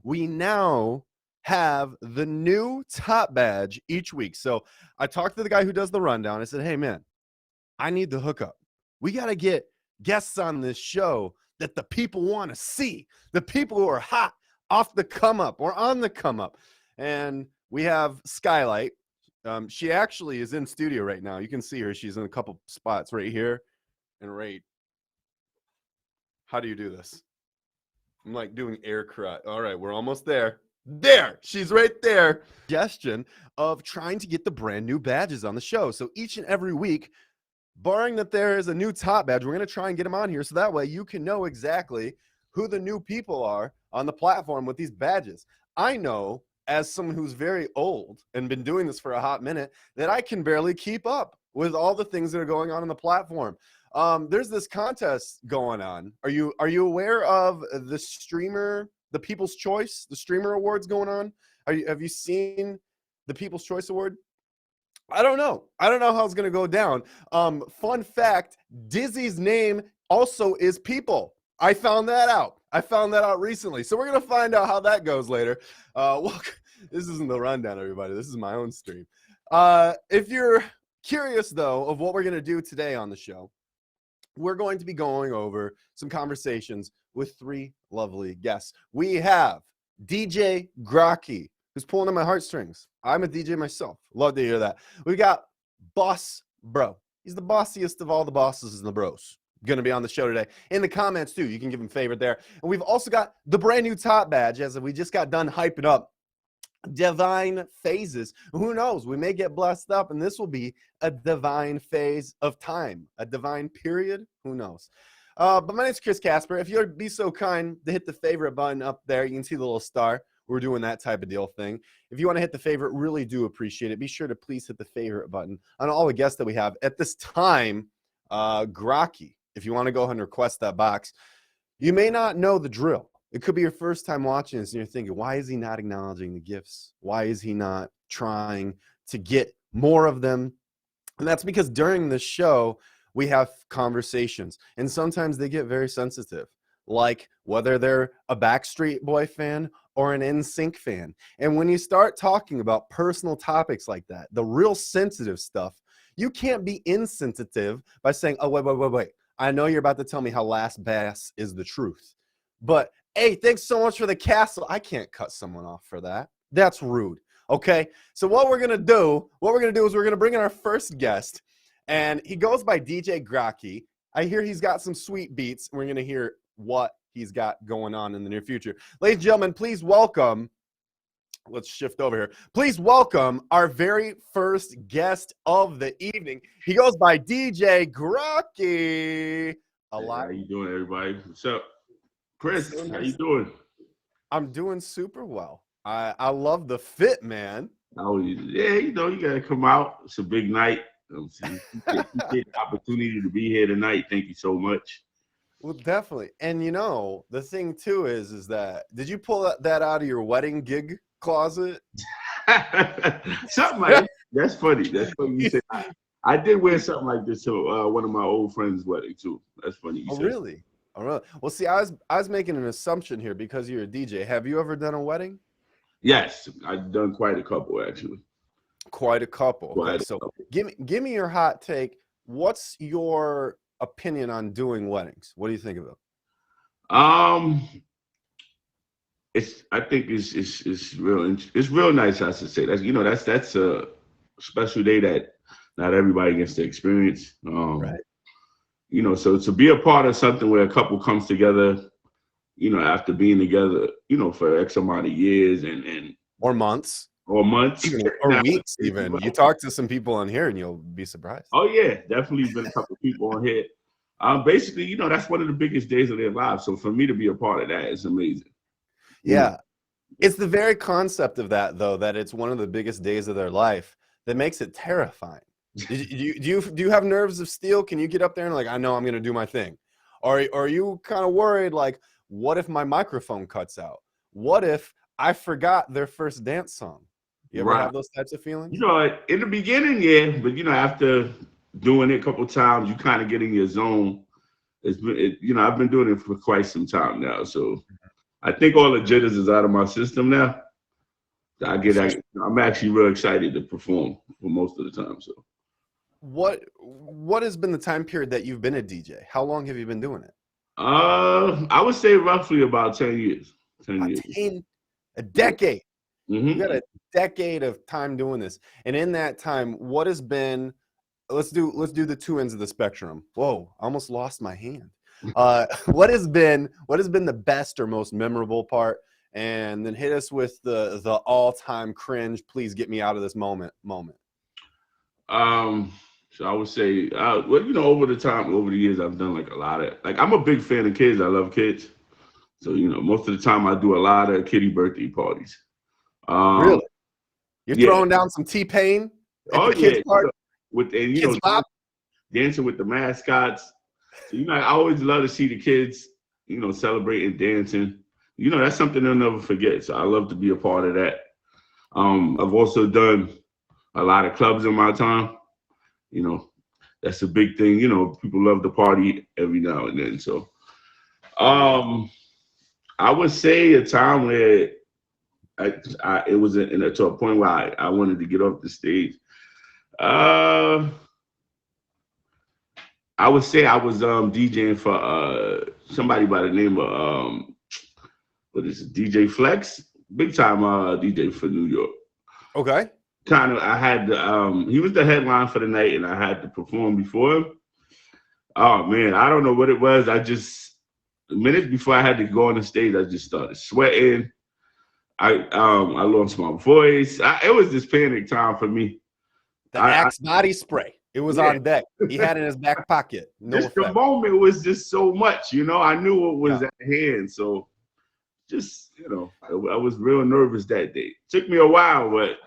we now have the new top badge each week. So I talked to the guy who does the rundown. I said, hey, man, I need the hookup. We got to get guests on this show that the people want to see, the people who are hot off the come up or on the come up. And we have Skylight. She actually is in studio right now. You can see her. She's in a couple spots right here and right. How do you do this? I'm like doing air crut. All right, we're almost there. There, she's right there. Suggestion of trying to get the brand new badges on the show. So each and every week, barring that there is a new top badge, we're going to try and get them on here so that way you can know exactly who the new people are on the platform with these badges. I know, as someone who's very old and been doing this for a hot minute, that I can barely keep up with all the things that are going on the platform. There's this contest going on. Are you aware of the streamer, the People's Choice, the streamer awards going on? Have you seen the People's Choice Award? I don't know how it's going to go down. Fun fact, Dizzy's name also is People. I found that out recently. So we're going to find out how that goes later. This isn't the rundown, everybody. This is my own stream. If you're curious, though, of what we're going to do today on the show, we're going to be going over some conversations with three lovely guests. We have DJ Grocky, who's pulling on my heartstrings. I'm a DJ myself. Love to hear that. We got Boss Bro. He's the bossiest of all the bosses and the bros. Going to be on the show today. In the comments, too. You can give him a favorite there. And we've also got the brand new top badge, as we just got done hyping up. Divine Phases. Who knows? We may get blessed up, and this will be a divine phase of time. A divine period? Who knows? But my name's Chris Casper. If you'd be so kind to hit the favorite button up there, you can see the little star. We're doing that type of deal thing. If you want to hit the favorite, really do appreciate it. Be sure to please hit the favorite button on all the guests that we have. At this time, Grocky, if you want to go ahead and request that box, you may not know the drill. It could be your first time watching this and you're thinking, why is he not acknowledging the gifts? Why is he not trying to get more of them? And that's because during the show, we have conversations. And sometimes they get very sensitive, like whether they're a Backstreet Boy fan or an NSYNC fan. And when you start talking about personal topics like that, the real sensitive stuff, you can't be insensitive by saying, oh, wait. I know you're about to tell me how Last Bass is the truth. But hey, thanks so much for the castle. I can't cut someone off for that. That's rude. Okay. So what we're going to do is we're going to bring in our first guest, and he goes by DJ Grocky. I hear he's got some sweet beats. We're going to hear what he's got going on in the near future. Ladies and gentlemen, please welcome, let's shift over here. Please welcome our very first guest of the evening. He goes by DJ Grocky. Hey, how you doing, everybody? What's up? Chris, how you doing? I'm doing super well. I love the fit, man. Oh, yeah, you got to come out. It's a big night. You get the opportunity to be here tonight. Thank you so much. Well, definitely. And, the thing, too, is that, did you pull that out of your wedding gig closet? Something like that. That's funny. That's funny you said. I did wear something like this to one of my old friends' wedding, too. That's funny you said. Really? Oh, really? Well, see, I was making an assumption here because you're a DJ. Have you ever done a wedding? Yes, I've done quite a couple, actually. Quite a couple. Okay, so give me your hot take. What's your opinion on doing weddings? What do you think of it? I think it's real nice. I should say that's a special day that not everybody gets to experience. Right. So to be a part of something where a couple comes together, after being together, for X amount of years and or months. Or months. Or weeks even. You talk to some people on here and you'll be surprised. Oh, yeah. Definitely been a couple of people on here. Basically, that's one of the biggest days of their lives. So for me to be a part of that is amazing. Yeah. It's the very concept of that, though, that it's one of the biggest days of their life that makes it terrifying. Do you have nerves of steel? Can you get up there and I know I'm going to do my thing? Or are you kind of worried, what if my microphone cuts out? What if I forgot their first dance song? You ever have those types of feelings? In the beginning, yeah. But, after doing it a couple of times, you kind of get in your zone. I've been doing it for quite some time now. So, I think all the jitters is out of my system now. I'm actually real excited to perform for most of the time. So what has been the time period that you've been a DJ? How long have you been doing it? I would say roughly about 10 years. 10 years. A decade. Mm-hmm. You got a decade of time doing this. And in that time, what has been, let's do the two ends of the spectrum. Whoa, I almost lost my hand. What has been the best or most memorable part? And then hit us with the all-time cringe, please get me out of this moment. So I would say, well, you know, over the years, I've done like a lot of, like, I'm a big fan of kids. I love kids. So, you know, most of the time I do a lot of kiddie birthday parties. Really? You're throwing down some T-Pain at the kids' party? Dancing with the mascots. So, you know, I always love to see the kids, you know, celebrating, dancing. You know, that's something they'll never forget. So I love to be a part of that. I've also done a lot of clubs in my time. You know, that's a big thing. You know, people love to party every now and then. So I would say a time where it was to a point where I wanted to get off the stage. I would say I was DJing for somebody by the name of what is it, DJ Flex, big time DJ for New York. Okay. I had to, he was the headline for the night, and I had to perform before him. Oh man, I don't know what it was. Minutes before I had to go on the stage, I just started sweating. I lost my voice. It was this panic time for me. The Axe body spray. It was on deck. He had it in his back pocket. The moment was just so much, you know. I knew what was at hand, so just, you know, I was real nervous that day. Took me a while, but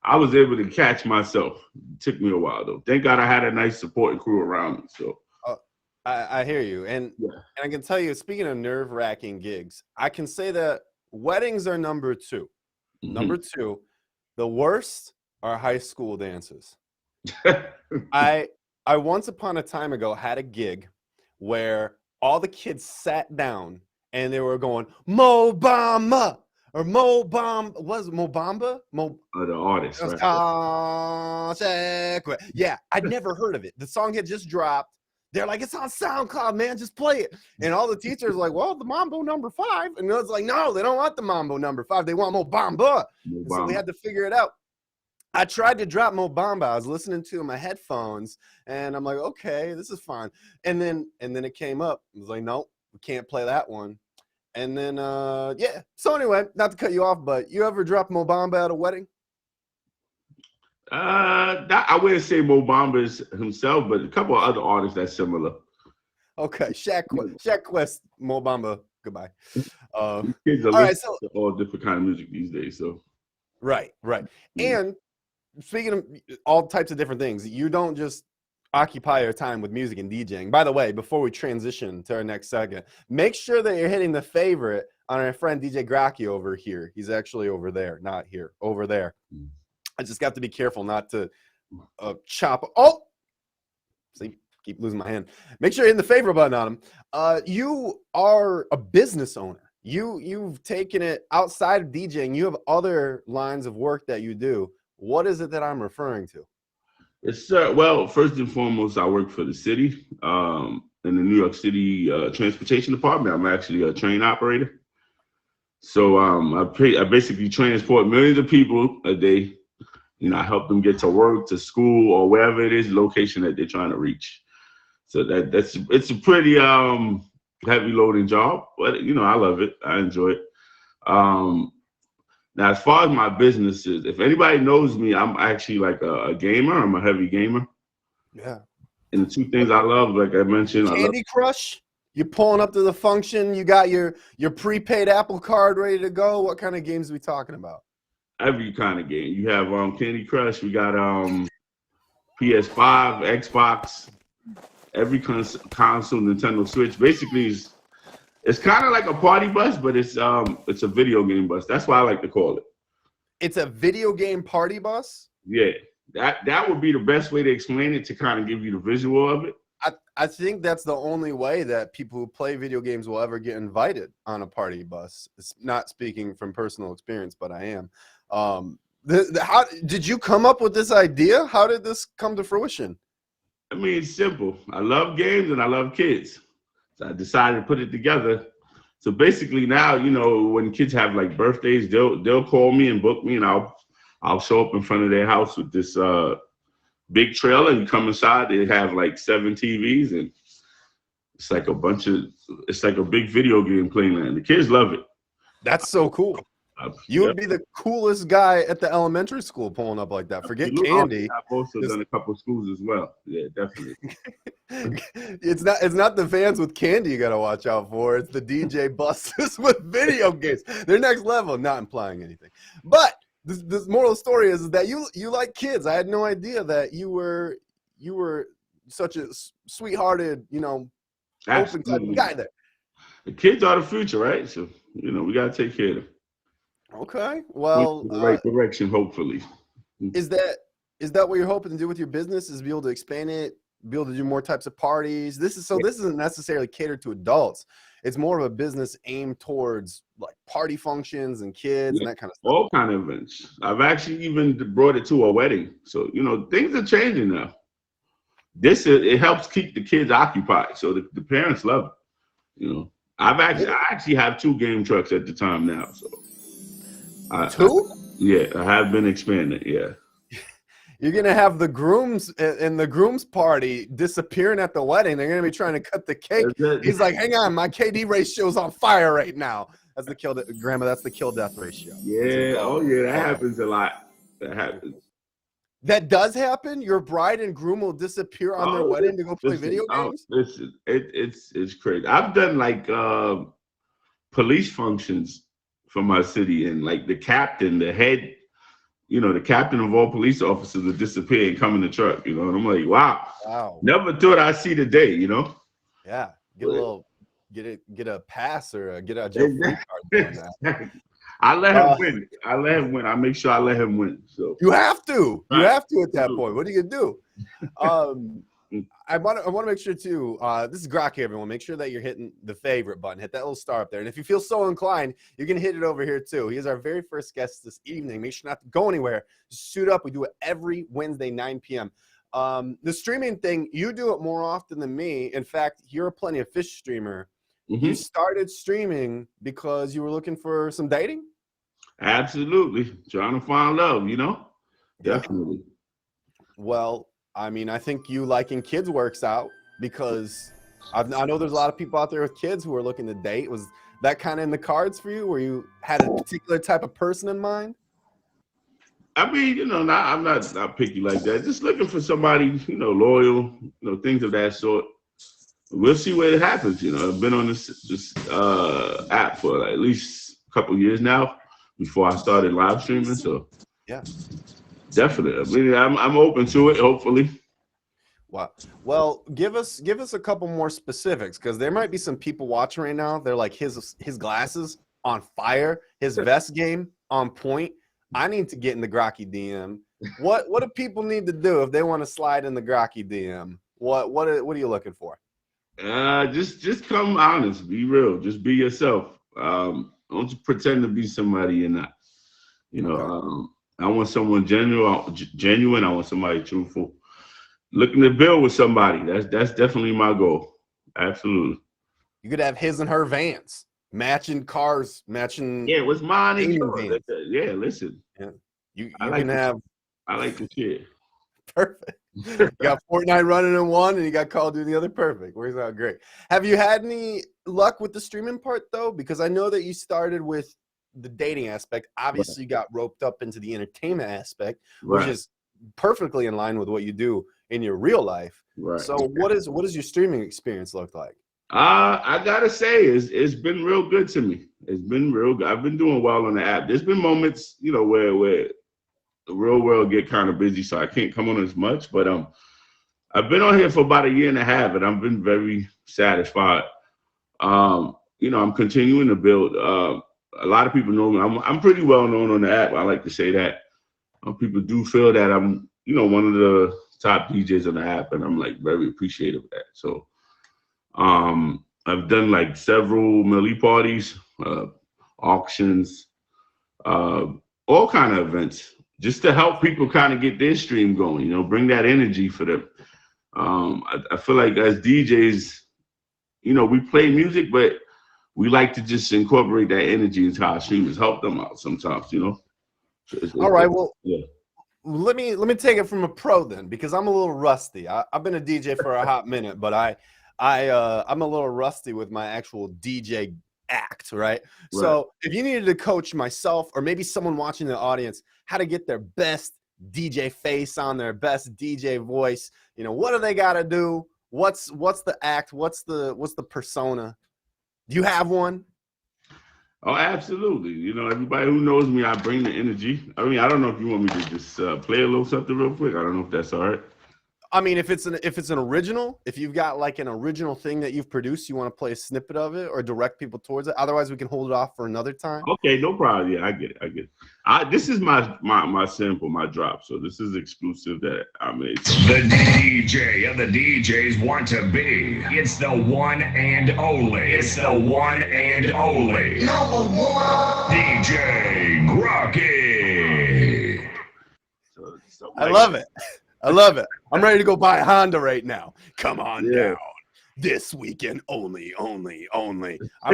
I was able to catch myself. It took me a while though. Thank God I had a nice supporting crew around me. So I hear you, and I can tell you. Speaking of nerve-wracking gigs, I can say that weddings are number 2. Mm-hmm. Number 2, the worst are high school dances. I once upon a time ago had a gig where all the kids sat down and they were going Mo-Bamba or Mo-Bamba. Was it Mo-Bamba? The artist. Right? Yeah, I'd never heard of it. The song had just dropped. They're like, it's on SoundCloud, man, just play it. And all the teachers were like, well, the Mambo number 5. And it's like, no, they don't want the Mambo number 5. They want Mo-Bamba. So we had to figure it out. I tried to drop Mo-Bamba. I was listening to it in my headphones, and I'm like, okay, this is fine. And then it came up. I was like, nope, we can't play that one. And then, So anyway, not to cut you off, but you ever drop Mo-Bamba at a wedding? I wouldn't say Mo-Bamba himself, but a couple of other artists that's similar. Okay, Shaq Quest, Mo-Bamba, goodbye. Kids are all different kind of music these days, so. Right. And speaking of all types of different things, you don't just occupy your time with music and DJing. By the way, before we transition to our next segment, make sure that you're hitting the favorite on our friend DJ Graki over here. He's actually over there, not here, over there. I just got to be careful not to chop. Oh, see, keep losing my hand. Make sure you're hitting the favorite button on him. You are a business owner. You've taken it outside of DJing. You have other lines of work that you do. What is it that I'm referring to? Yes, sir. Well, first and foremost, I work for the city in the New York City Transportation Department. I'm actually a train operator. So I basically transport millions of people a day. You know, I help them get to work, to school, or wherever it is, location that they're trying to reach. So it's a pretty heavy loading job, but you know, I love it. I enjoy it. Now, as far as my business is, if anybody knows me, I'm actually like a gamer. I'm a heavy gamer. Yeah. And the two things I love, like I mentioned, Candy Crush. You're pulling up to the function. You got your prepaid Apple card ready to go. What kind of games are we talking about? Every kind of game. You have Candy Crush. We got PS5, Xbox, every console, Nintendo Switch. Basically, it's kind of like a party bus, but it's a video game bus. That's why I like to call it. It's a video game party bus? Yeah. That would be the best way to explain it, to kind of give you the visual of it. I think that's the only way that people who play video games will ever get invited on a party bus. It's not speaking from personal experience, but I am. How did you come up with this idea? How did this come to fruition? I mean, it's simple. I love games and I love kids. So I decided to put it together. So basically now, when kids have like birthdays, they'll call me and book me, and I'll show up in front of their house with this big trailer. You come inside, they have like 7 TVs, and it's like a big video game playland. The kids love it. That's so cool. You would be the coolest guy at the elementary school pulling up like that. Forget candy. I've also done a couple of schools as well. Yeah, definitely. It's not the fans with candy you got to watch out for. It's the DJ buses with video games. They're next level. Not implying anything. But this moral story is that you like kids. I had no idea that you were such a sweethearted, open type of guy there. The kids are the future, right? So, we got to take care of them. Okay. Well, the right direction, hopefully. Is that what you're hoping to do with your business? Is be able to expand it, be able to do more types of parties? This isn't necessarily catered to adults. It's more of a business aimed towards like party functions and kids and that kind of stuff. All kind of events. I've actually even brought it to a wedding. So, things are changing now. It helps keep the kids occupied. So the parents love it. I actually have 2 game trucks at the time now. So 2? I have been expanding. Yeah. You're gonna have the grooms and the groom's party disappearing at the wedding. They're gonna be trying to cut the cake. He's like, "Hang on, my KD ratio is on fire right now." That's the kill death ratio. Yeah. Oh yeah, that happens a lot. That happens. That does happen. Your bride and groom will disappear on their wedding to go play video games. Listen, it's crazy. I've done like police functions for my city, and like the captain, the head, the captain of all police officers would disappear and come in the truck, and I'm like, wow. Never thought I'd see the day, Yeah. Get a pass or get a jail free card. I let him win. I make sure I let him win. So you have to. You have to at that point. What are you gonna do? I want to make sure too. This is Grok, everyone. Make sure that you're hitting the favorite button. Hit that little star up there. And if you feel so inclined, you can hit it over here too. He is our very first guest this evening. Make sure not to go anywhere. Just suit up. We do it every Wednesday, 9 p.m. The streaming thing, you do it more often than me. In fact, you're a Plenty of Fish streamer. Mm-hmm. You started streaming because you were looking for some dating? Absolutely. Trying to find love, Definitely. Well, I mean, I think you liking kids works out because I know there's a lot of people out there with kids who are looking to date. Was that kind of in the cards for you, where you had a particular type of person in mind? I mean, I'm not picky like that. Just looking for somebody, loyal, things of that sort. We'll see what happens. I've been on this app for like at least a couple of years now before I started live streaming. So yeah. Definitely. I mean, I'm open to it, hopefully. Wow. Well, give us a couple more specifics, because there might be some people watching right now. They're like, his glasses on fire, his vest game on point. I need to get in the Grocky DM. What do people need to do if they want to slide in the Grocky DM? What are you looking for? Just come honest, be real, just be yourself. Don't pretend to be somebody you're not. Okay. I want someone genuine. I want somebody truthful. Looking to build with somebody. That's definitely my goal. Absolutely. You could have his and her Vans, matching cars, matching. Yeah, what's mine and yours. Yeah, listen. Yeah. I like the shit. Perfect. You got Fortnite running in one, and you got Call of Duty in the other. Perfect. Works out great. Have you had any luck with the streaming part though? Because I know that you started with the dating aspect. Obviously, you got roped up into the entertainment aspect, which is perfectly in line with what you do in your real life. Right. So what does your streaming experience look like? I gotta say, it's been real good to me. It's been real good. I've been doing well on the app. There's been moments, where the real world get kind of busy, so I can't come on as much. But I've been on here for about a year and a half, and I've been very satisfied. I'm continuing to build. A lot of people know me. I'm pretty well known on the app. I like to say that. People do feel that I'm, one of the top DJs on the app, and I'm like very appreciative of that. So I've done like several Millie parties, auctions, uh, all kind of events, just to help people kind of get their stream going. You know, bring that energy for them. I feel like as DJs, you know, we play music, but we like to just incorporate that energy into our streamers, help them out sometimes. You know. All right. Well, yeah. let me take it from a pro then, because I'm a little rusty. I've been a DJ for a hot minute, but I'm a little rusty with my actual DJ act, right? So if you needed to coach myself or maybe someone watching the audience how to get their best DJ face on, their best DJ voice, you know, what do they got to do? What's the act? What's the persona? Do you have one? Oh, absolutely. You know, everybody who knows me, I bring the energy. I mean, I don't know if you want me to just play a little something real quick. I don't know if that's all right. I mean, if it's an original, if you've got like an original thing that you've produced, you want to play a snippet of it or direct people towards it. Otherwise, we can hold it off for another time. Okay, no problem. Yeah, I get it. This is my sample, my drop. So this is exclusive that I made. The DJ and the DJs want to be. It's the one and only. It's the one and only. Number one. DJ Grocky. So I love it. I love it. I'm ready to go buy a Honda right now. Come on down. This weekend only. I'm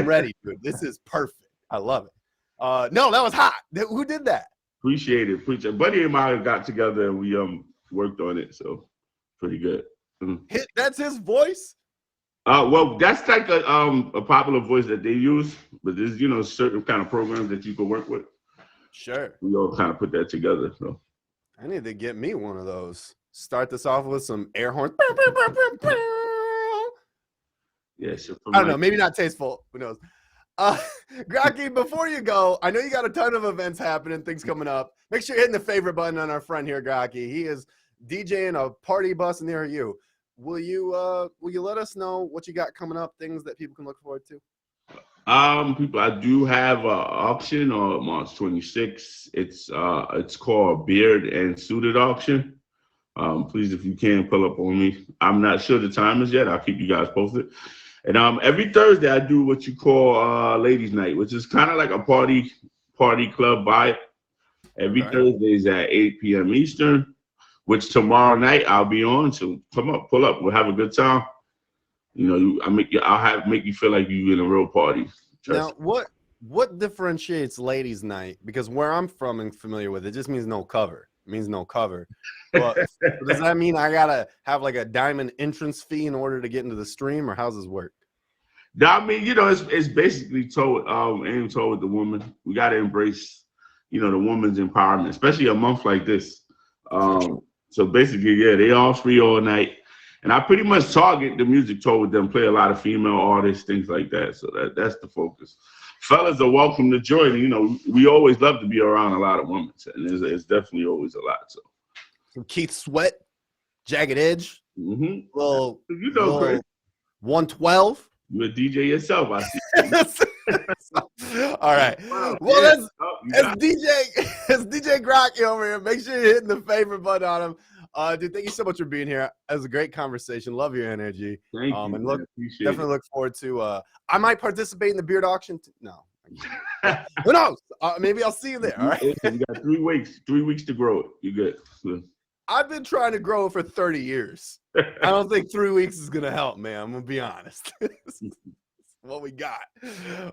ready, dude. This is perfect. I love it. No, that was hot. Who did that? Appreciate it. Buddy and I got together and we worked on it, so pretty good. That's his voice? Well, that's like a popular voice that they use, but there's, you know, certain kind of programs that you can work with. Sure. We all kind of put that together. So I need to get me one of those. Start this off with some air horns. Yeah, sure. I don't know. Maybe not tasteful. Who knows? Grocky, before you go, I know you got a ton of events happening, things coming up. Make sure you're hitting the favorite button on our friend here, Grocky. He is DJing a party bus near you. Will you let us know what you got coming up, things that people can look forward to? People, I do have an auction on March 26th. It's called Beard and Suited Auction. Please, if you can, pull up on me. I'm not sure the time is yet. I'll keep you guys posted. And every Thursday I do what you call Ladies' Night, which is kind of like a party club vibe. Every Thursday is at 8 p.m. Eastern, which tomorrow night I'll be on. So come up, pull up. We'll have a good time. You know, I'll make you feel like you're in a real party. Now, what differentiates Ladies' Night? Because where I'm from and familiar with it, just means no cover. It means no cover. But does that mean I gotta have like a diamond entrance fee in order to get into the stream, or how's this work? I mean, you know, it's basically aimed toward the woman. We gotta embrace, you know, the woman's empowerment, especially a month like this. So basically, yeah, they all free all night. And I pretty much target the music toward them, play a lot of female artists, things like that. So that's the focus. Fellas are welcome to join. You know, we always love to be around a lot of women, and it's definitely always a lot. So Keith Sweat, Jagged Edge, little 112. You're a DJ yourself, I see. All right. Well, that's DJ Grocky over here. Make sure you're hitting the favorite button on him. Dude, thank you so much for being here. It was a great conversation. Love your energy. Thank you. And definitely look forward to. I might participate in the beard auction. No, who knows? Maybe I'll see you there. All right. You got 3 weeks. 3 weeks to grow it. You good? I've been trying to grow it for 30 years. I don't think 3 weeks is gonna help, man. I'm gonna be honest. What we got.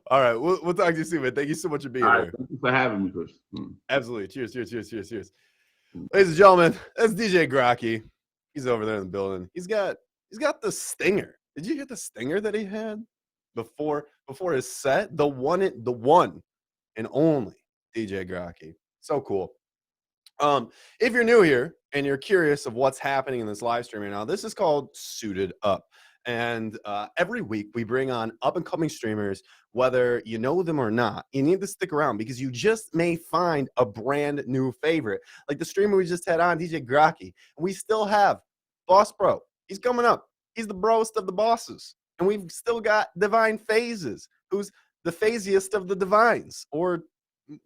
All right, we'll talk to you soon, man. Thank you so much for being here. Thank you for having me, Chris. Absolutely. Cheers. Ladies and gentlemen, that's DJ Grocky. He's over there in the building. He's got the stinger. Did you hear the stinger that he had before his set? The one and only DJ Grocky. So cool. If you're new here and you're curious of what's happening in this live stream right now, this is called Suited Up. And every week we bring on up-and-coming streamers, whether you know them or not. You need to stick around because you just may find a brand new favorite. Like the streamer we just had on, DJ Grocky. We still have Boss Bro. He's coming up. He's the broest of the bosses. And we've still got Divine Phases, who's the phaziest of the divines, or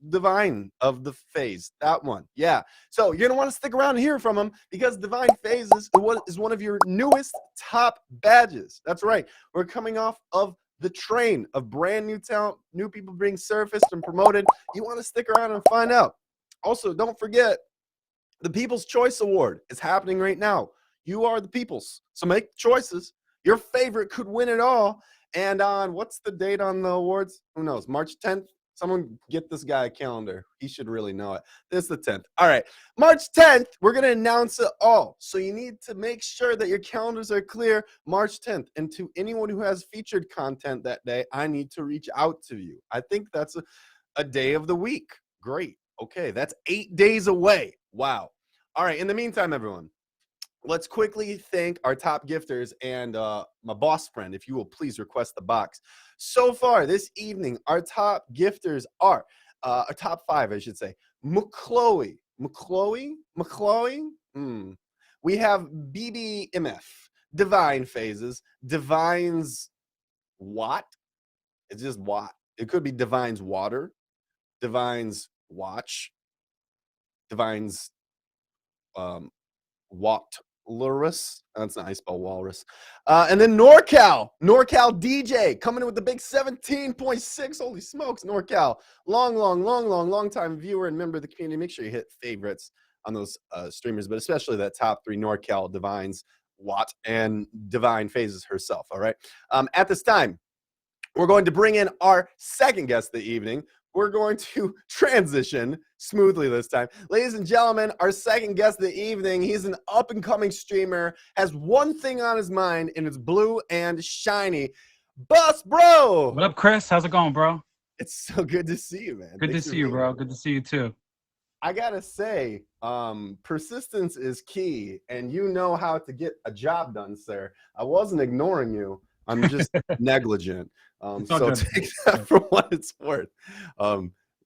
Divine of the Phase, that one. Yeah. So you're gonna want to stick around and hear from him because Divine Phase is one of your newest top badges. That's right. We're coming off of the train of brand new talent, new people being surfaced and promoted. You want to stick around and find out. Also, don't forget the People's Choice Award is happening right now. You are the people's, so make choices. Your favorite could win it all. And on what's the date on the awards? Who knows? March 10th. Someone get this guy a calendar. He should really know it. This is the 10th. All right. March 10th, we're going to announce it all. So you need to make sure that your calendars are clear March 10th. And to anyone who has featured content that day, I need to reach out to you. I think that's a day of the week. Great. Okay. That's 8 days away. Wow. All right. In the meantime, everyone, let's quickly thank our top gifters and my boss friend, if you will please request the box. So far this evening, our top gifters are, our top 5, I should say, McCloy. We have BBMF, Divine Phases, Divine's Watt. It's just Watt. It could be Divine's Water, Divine's Watch, Divine's Walrus. That's not how you spell walrus. And then NorCal DJ coming in with the big 17.6. Holy smokes, NorCal. Long time viewer and member of the community. Make sure you hit favorites on those streamers, but especially that top 3, NorCal, Divines, Watt, and Divine Phases herself. All right. At this time, we're going to bring in our second guest of the evening. We're going to transition smoothly this time. Ladies and gentlemen, our second guest of the evening, he's an up-and-coming streamer, has one thing on his mind, and it's blue and shiny. Bus Bro! What up, Chris? How's it going, bro? It's so good to see you, man. Good to see you, bro. Good to see you, too. I gotta say, persistence is key, and you know how to get a job done, sir. I wasn't ignoring you. I'm just negligent. So take that for what it's worth.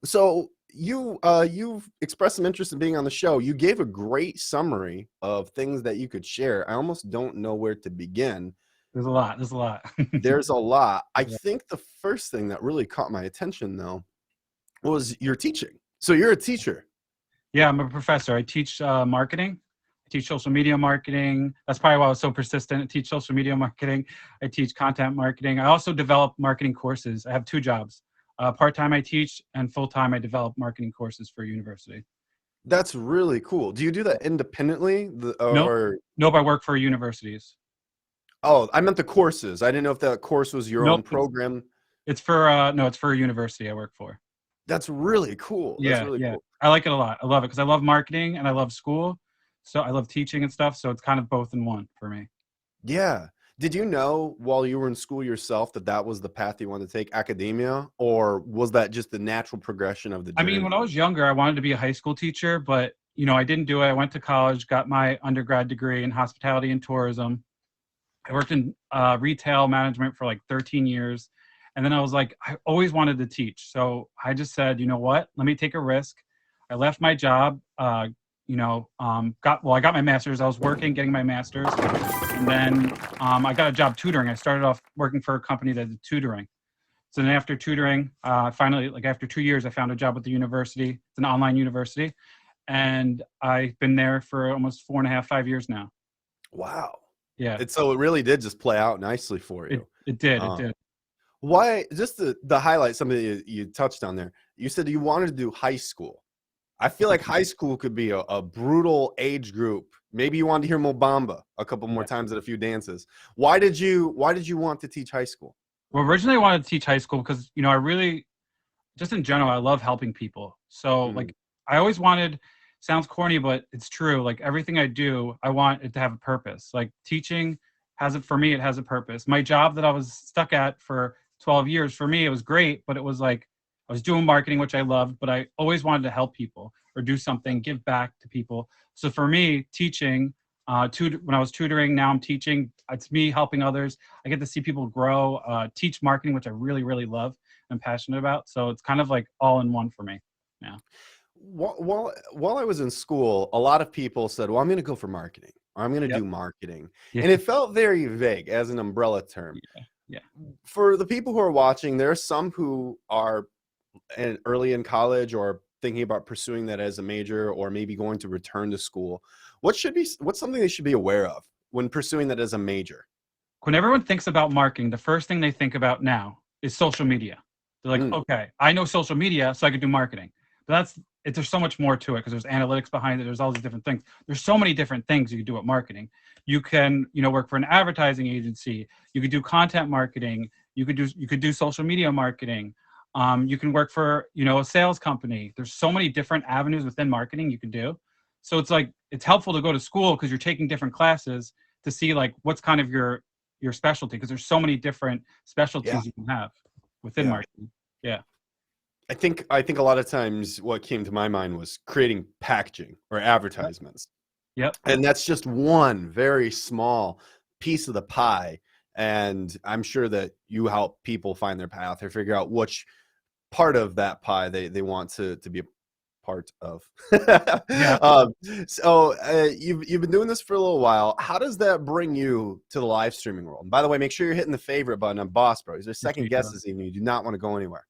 So you've expressed some interest in being on the show. You gave a great summary of things that you could share. I almost don't know where to begin. There's a lot. There's a lot. I think the first thing that really caught my attention, though, was your teaching. So you're a teacher. Yeah, I'm a professor. I teach marketing. I teach social media marketing. That's probably why I was so persistent. I teach social media marketing. I teach content marketing. I also develop marketing courses. I have 2 jobs. Part-time I teach, and full-time I develop marketing courses for university. That's really cool. Do you do that independently? Nope, I work for universities. Oh, I meant the courses. I didn't know if that course was your own program. It's for no, it's for a university I work for. That's really cool. That's really cool. I like it a lot. I love it because I love marketing and I love school. So I love teaching and stuff. So it's kind of both in one for me. Yeah. Did you know while you were in school yourself that was the path you wanted to take, academia, or was that just the natural progression of the journey? I mean, when I was younger, I wanted to be a high school teacher, but I didn't do it. I went to college, got my undergrad degree in hospitality and tourism. I worked in retail management for like 13 years. And then I was like, I always wanted to teach. So I just said, you know what, let me take a risk. I left my job, I got my master's. I was working, getting my master's. And then I got a job tutoring. I started off working for a company that did tutoring. So then after tutoring, finally, after 2 years, I found a job at the university. It's an online university. And I've been there for almost 4.5, 5 years now. Wow. Yeah. So it really did just play out nicely for you. It did. Why, just to highlight something you touched on there, you said you wanted to do high school. I feel like high school could be a brutal age group. Maybe you wanted to hear Mobamba a couple more times at a few dances. Why did you want to teach high school? Well, originally I wanted to teach high school because, I really, just in general, I love helping people. So I always wanted, sounds corny, but it's true. Everything I do, I want it to have a purpose. Teaching for me, it has a purpose. My job that I was stuck at for 12 years, for me, it was great, but it was I was doing marketing, which I loved, but I always wanted to help people or do something, give back to people. So for me, teaching, when I was tutoring, now I'm teaching. It's me helping others. I get to see people grow, teach marketing, which I really, really love and passionate about. So it's kind of all in one for me now. While I was in school, a lot of people said, well, I'm going to go for marketing, or I'm going to do marketing. Yeah. And it felt very vague as an umbrella term. Yeah. For the people who are watching, there are some who are and early in college or thinking about pursuing that as a major or maybe going to return to school, what's something they should be aware of when pursuing that as a major? When everyone thinks about marketing, the first thing they think about now is social media. They're like, Mm, okay, I know social media, so I could do marketing. But there's so much more to it because there's analytics behind it. There's all these different things. There's so many different things you can do at marketing. You can, work for an advertising agency. You could do content marketing. You could do social media marketing. You can work for, a sales company. There's so many different avenues within marketing you can do. So it's like it's helpful to go to school because you're taking different classes to see like what's kind of your specialty, because there's so many different yeah, specialties you can have within yeah. marketing. Yeah. I think a lot of times what came to my mind was creating packaging or Yep. advertisements. Yep. And that's just one very small piece of the pie. And I'm sure that you help people find their path or figure out which part of that pie they want to be a part of. Yeah. um, you've been doing this for a little while. How does that bring you to the live streaming world? And by the way, make sure you're hitting the favorite button on Boss Bros. There's second Appreciate guess that. this evening. You do not want to go anywhere.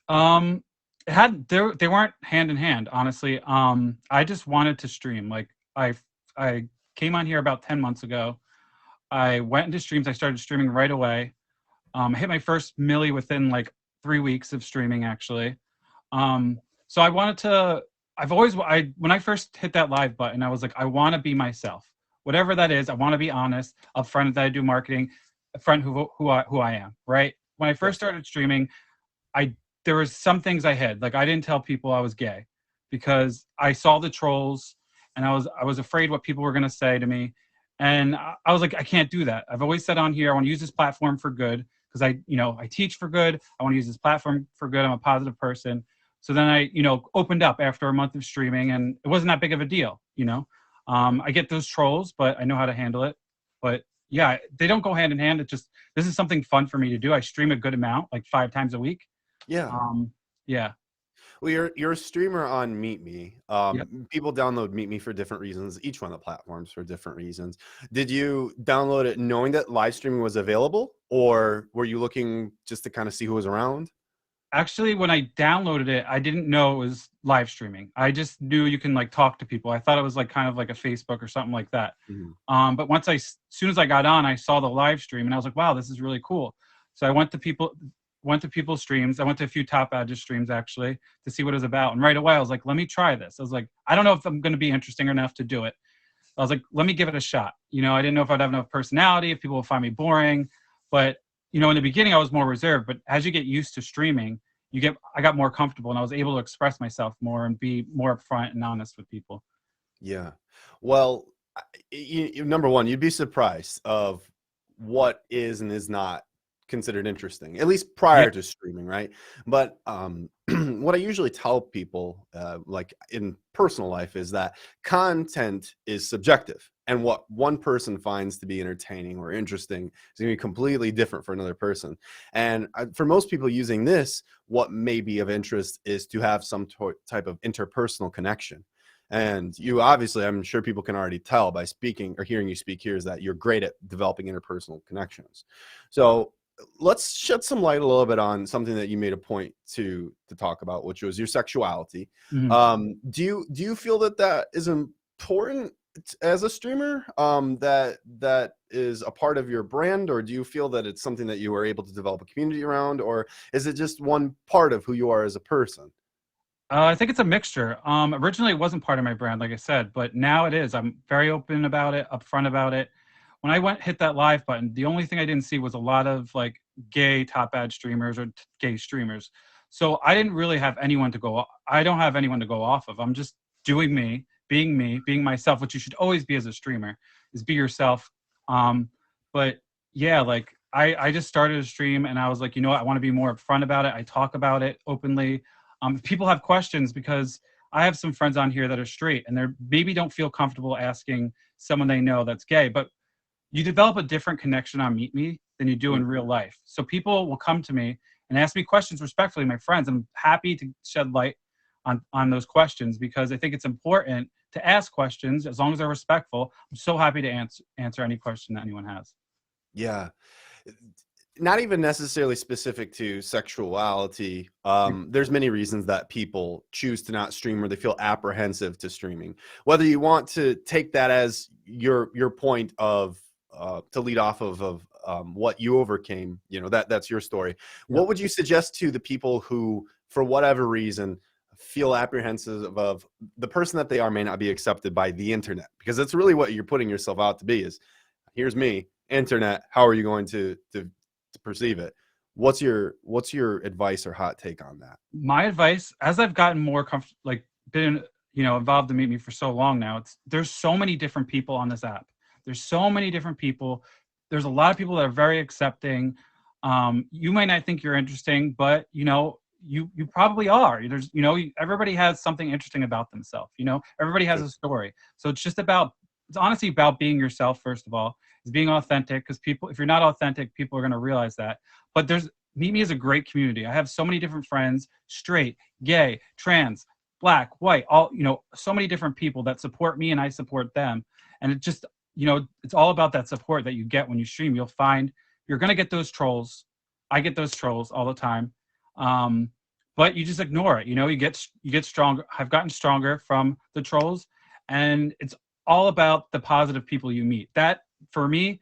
They weren't hand in hand, honestly. I just wanted to stream. Like I came on here about 10 months ago. I went into streams. I started streaming right away. I hit my first milli within like 3 weeks of streaming, actually. So I wanted to. When I first hit that live button, I was like, I want to be myself, whatever that is. I want to be honest, upfront that I do marketing, upfront who I am. Right. When I first Yes. started streaming, I there was some things I hid. Like I didn't tell people I was gay because I saw the trolls and I was afraid what people were gonna say to me. And I was like, I can't do that. I've always said on here, I want to use this platform for good because I teach for good. I want to use this platform for good. I'm a positive person. So then I, opened up after a month of streaming and it wasn't that big of a deal. I get those trolls, but I know how to handle it. But yeah, they don't go hand in hand. It just, this is something fun for me to do. I stream a good amount, like 5 times a week. Yeah. Yeah. Well, you're a streamer on Meet Me. Yep. People download Meet Me for different reasons. Each one of the platforms for different reasons. Did you download it knowing that live streaming was available, or were you looking just to kind of see who was around? Actually, when I downloaded it, I didn't know it was live streaming. I just knew you can like talk to people. I thought it was like kind of like a Facebook or something like that. Mhm. But as soon as I got on, I saw the live stream and I was like, wow, this is really cool. So I went to people's streams. I went to a few Top Badges streams actually to see what it was about. And right away, I was like, let me try this. I was like, I don't know if I'm going to be interesting enough to do it. I was like, let me give it a shot. I didn't know if I'd have enough personality, if people would find me boring. But, in the beginning, I was more reserved. But as you get used to streaming, I got more comfortable and I was able to express myself more and be more upfront and honest with people. Yeah. Well, number one, you'd be surprised of what is and is not considered interesting, at least Yeah. prior to streaming, right? But what I usually tell people, like in personal life, is that content is subjective, and what one person finds to be entertaining or interesting is going to be completely different for another person. And for most people using this, what may be of interest is to have some type of interpersonal connection. And you obviously, I'm sure people can already tell by speaking or hearing you speak here, is that you're great at developing interpersonal connections. So let's shed some light a little bit on something that you made a point to talk about, which was your sexuality. Mhm. Do you feel that is important as a streamer, that is a part of your brand, or do you feel that it's something that you were able to develop a community around, or is it just one part of who you are as a person? I think it's a mixture. Originally, it wasn't part of my brand, like I said, but now it is. I'm very open about it, upfront about it. When I hit that live button, the only thing I didn't see was a lot of like gay top ad streamers or gay streamers. So I didn't really have anyone to go. I don't have anyone to go off of. I'm just doing me, being myself, which you should always be as a streamer, is be yourself. But yeah, like I just started a stream and I was like, what? I want to be more upfront about it. I talk about it openly. If people have questions, because I have some friends on here that are straight and they're maybe don't feel comfortable asking someone they know that's gay, but you develop a different connection on Meet Me than you do in real life. So people will come to me and ask me questions respectfully, my friends. I'm happy to shed light on those questions because I think it's important to ask questions as long as they're respectful. I'm so happy to answer any question that anyone has. Yeah. not even necessarily specific to sexuality. There's many reasons that people choose to not stream or they feel apprehensive to streaming. Whether you want to take that as your point of to lead off of what you overcame, that's your story. Yeah. What would you suggest to the people who, for whatever reason, feel apprehensive of the person that they are may not be accepted by the internet? Because that's really what you're putting yourself out to be is, here's me, internet, how are you going to perceive it? What's your advice or hot take on that? My advice, as I've gotten more comfortable, like been involved in Meet Me for so long now, there's so many different people on this app. There's so many different people. There's a lot of people that are very accepting. You might not think you're interesting, but you probably are. There's everybody has something interesting about themselves. Everybody has a story. So it's honestly about being yourself. First of all, is being authentic, because if you're not authentic, people are going to realize that. But Meet Me is a great community. I have so many different friends, straight, gay, trans, black, white, all, so many different people that support me and I support them. And it just, it's all about that support that you get when you stream. You'll find you're going to get those trolls. I get those trolls all the time. But you just ignore it. You get stronger. I've gotten stronger from the trolls, and it's all about the positive people you meet. That, for me,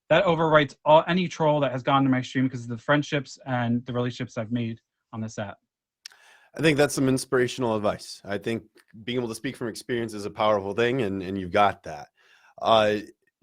that overwrites any troll that has gone to my stream, because of the friendships and the relationships I've made on this app. I think that's some inspirational advice. I think being able to speak from experience is a powerful thing, and you've got that.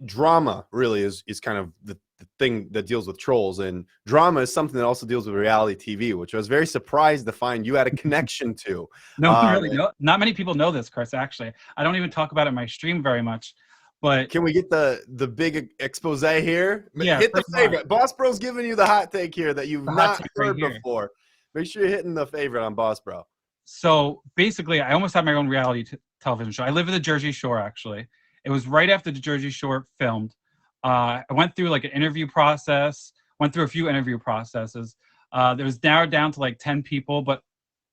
Drama really is kind of the thing that deals with trolls, and drama is something that also deals with reality TV, which I was very surprised to find you had a connection to. Not many people know this, Chris. Actually, I don't even talk about it in my stream very much. But can we get the big expose here? Yeah, hit the favorite. Boss Bro's giving you the hot take here that you've not heard before. Make sure you're hitting the favorite on Boss Bro. So basically, I almost had my own reality television show. I live in the Jersey Shore, actually. It was right after the Jersey Shore filmed. I went through like an interview process, went through a few interview processes. There was narrowed down to like 10 people, but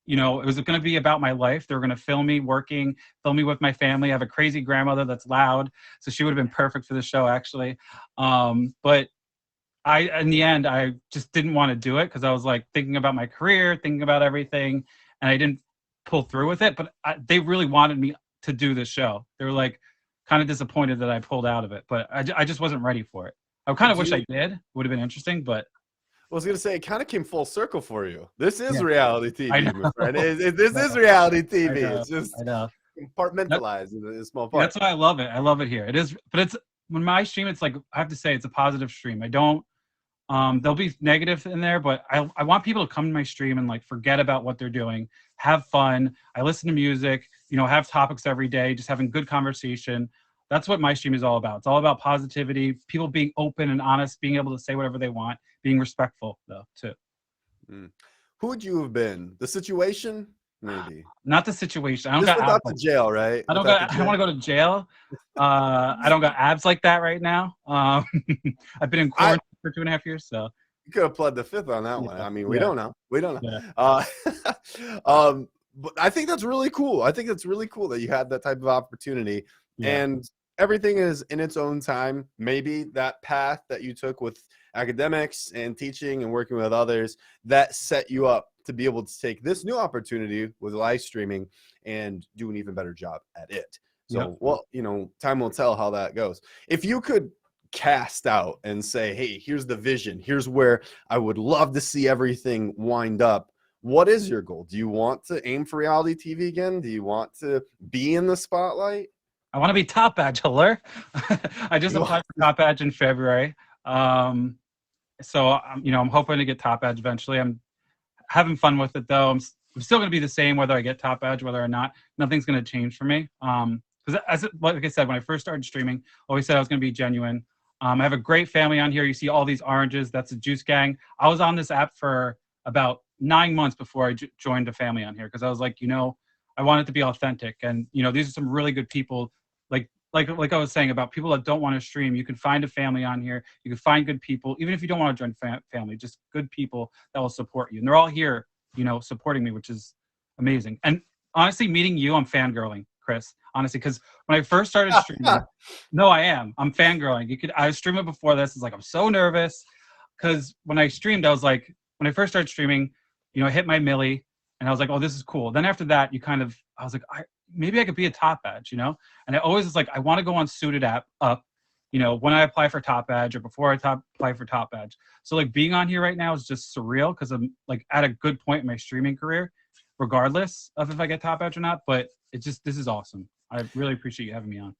it was going to be about my life. They were going to film me working, film me with my family. I have a crazy grandmother that's loud, so she would have been perfect for the show, actually. But in the end, I just didn't want to do it, because I was like thinking about my career, thinking about everything, and I didn't pull through with it. But they really wanted me to do this show. They were like kind of disappointed that I pulled out of it, but I just wasn't ready for it. I kind of wish I did. It would have been interesting, but I was going to say, it kind of came full circle for you. This is reality TV, my friend. This is reality TV. It's just compartmentalized in a small part. That's why I love it. I love it here. It is, but it's, when my stream, it's like, I have to say, it's a positive stream. I don't, there'll be negative in there, but I want people to come to my stream and like forget about what they're doing, have fun. I listen to music, have topics every day, just having good conversation. That's what my stream is all about. It's all about positivity, people being open and honest, being able to say whatever they want, being respectful, though, too. Who would you have been? The situation? Maybe. Not the situation. I don't Just got without abs. the jail, right? I don't want to go to jail. I don't got abs like that right now. I've been in quarantine for 2.5 years, so. You could have pled the fifth on that one. I mean, we don't know. We don't know. Yeah. But I think that's really cool. I think it's really cool that you had that type of opportunity. Yeah. And everything is in its own time. Maybe that path that you took with academics and teaching and working with others, that set you up to be able to take this new opportunity with live streaming and do an even better job at it. So, well, time will tell how that goes. If you could cast out and say, hey, here's the vision, here's where I would love to see everything wind up, what is your goal? Do you want to aim for reality TV again? Do you want to be in the spotlight? I want to be Top Badge. I just applied for Top Badge in February. So I'm hoping to get Top Badge eventually. I'm having fun with it, though. I'm still going to be the same whether I get Top Badge, whether or not. Nothing's going to change for me. Because like I said, when I first started streaming, I always said I was going to be genuine. I have a great family on here. You see all these oranges. That's the Juice Gang. I was on this app for about 9 months before I joined a family on here, because I was like, I want it to be authentic. And, these are some really good people. Like I was saying about people that don't want to stream, you can find a family on here. You can find good people, even if you don't want to join family, just good people that will support you. And they're all here, supporting me, which is amazing. And honestly, meeting you, I'm fangirling, Chris, honestly, because when I first started streaming, no, I am. I'm fangirling. I was streaming before this. It's like, I'm so nervous. because when I streamed, I was like, when I first started streaming, you know, I hit my milli, and I was like, oh, this is cool. Then after that, I was like, maybe I could be a top badge, you know? And I always was like, I want to go on Suited up, you know, when I apply for top badge or before I apply for top badge. So like being on here right now is just surreal because I'm like at a good point in my streaming career, regardless of if I get top badge or not. But this is awesome. I really appreciate you having me on.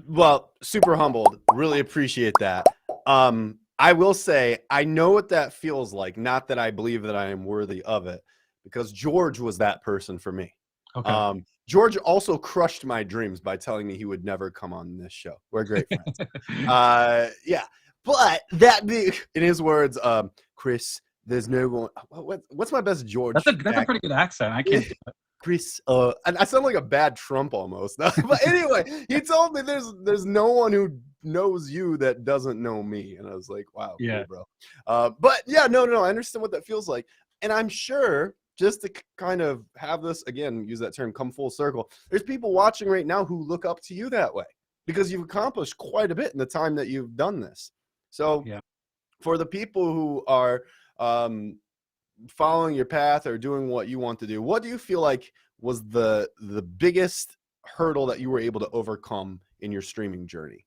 Well, super humbled. Really appreciate that. I will say, I know what that feels like. Not that I believe that I am worthy of it, because George was that person for me. Okay. George also crushed my dreams by telling me he would never come on this show. We're great friends. Yeah. But that being, in his words, Chris, there's no one. What's my best George? That's a pretty good accent. I can't do it. Chris, and I sound like a bad Trump almost. But anyway, he told me there's no one who knows you that doesn't know me, and I was like, wow, Yeah, cool, bro. But yeah, no, I understand what that feels like, and I'm sure just to kind of have this again, use that term, come full circle. There's people watching right now who look up to you that way because you've accomplished quite a bit in the time that you've done this. So yeah. for the people who are following your path or doing what you want to do, what do you feel like was the biggest hurdle that you were able to overcome in your streaming journey?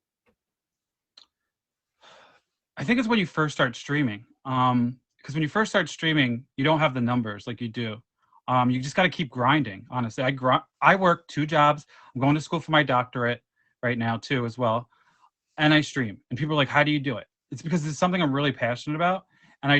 I think it's when you first start streaming. Because when you first start streaming, you don't have the numbers like you do. You just got to keep grinding. Honestly, I work 2 jobs. I'm going to school for my doctorate right now too, as well, and I stream. And people are like, "How do you do it?" It's because it's something I'm really passionate about, and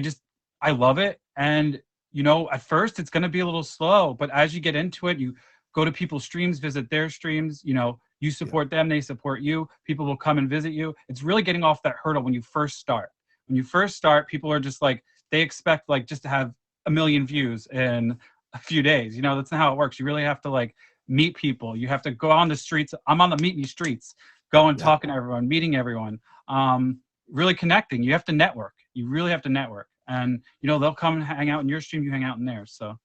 I love it. And you know, at first it's going to be a little slow, but as you get into it, you go to people's streams, visit their streams. You know, you support them, they support you. People will come and visit you. It's really getting off that hurdle when you first start. When you first start, people are just like, they expect like just to have 1 million views in a few days. You know, that's not how it works. You really have to like meet people. You have to go on the streets. I'm on the meet me streets, going talking to everyone, meeting everyone, really connecting. You have to network. You really have to network. And, you know, they'll come and hang out in your stream, you hang out in theirs. So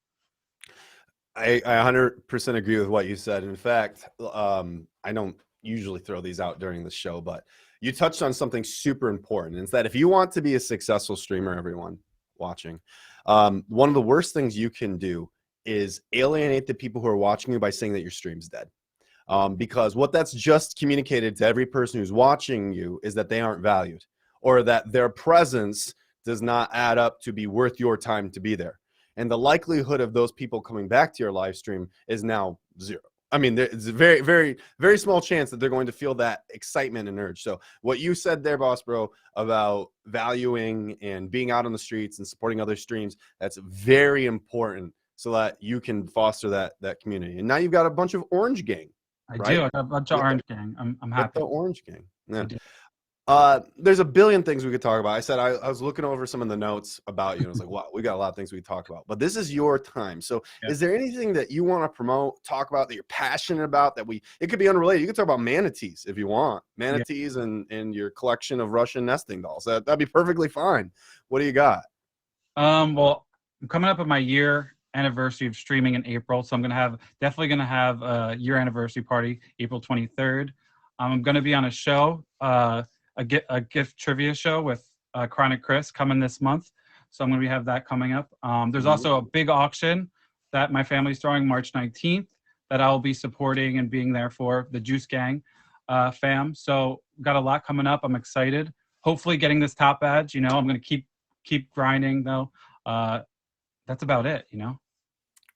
I 100% agree with what you said. In fact, I don't usually throw these out during the show, but you touched on something super important. And it's that if you want to be a successful streamer, everyone watching, one of the worst things you can do is alienate the people who are watching you by saying that your stream's dead. Because what that's just communicated to every person who's watching you is that they aren't valued, or that their presence does not add up to be worth your time to be there. And the likelihood of those people coming back to your live stream is now 0. I mean, it's a very, very, very small chance that they're going to feel that excitement and urge. So what you said there, Boss Bro, about valuing and being out on the streets and supporting other streams, that's very important so that you can foster that community. And now you've got a bunch of Orange Gang. I do. I got a bunch of Orange Gang. I'm happy. The Orange Gang. Yeah. I do. There's a billion things we could talk about. I said I was looking over some of the notes about you, and I was like, wow, we got a lot of things we could talk about. But this is your time. So is there anything that you want to promote, talk about, that you're passionate about, it could be unrelated? You could talk about manatees if you want. Manatees and your collection of Russian nesting dolls. That'd be perfectly fine. What do you got? Well, I'm coming up on my year anniversary of streaming in April. So I'm definitely gonna have a year anniversary party, April 23rd. I'm gonna be on a show, a gift trivia show with Chronic Chris coming this month. So I'm going to have that coming up. There's also a big auction that my family's throwing March 19th that I'll be supporting and being there for, the Juice Gang fam. So got a lot coming up. I'm excited. Hopefully getting this top badge. You know, I'm going to keep grinding though. That's about it, you know.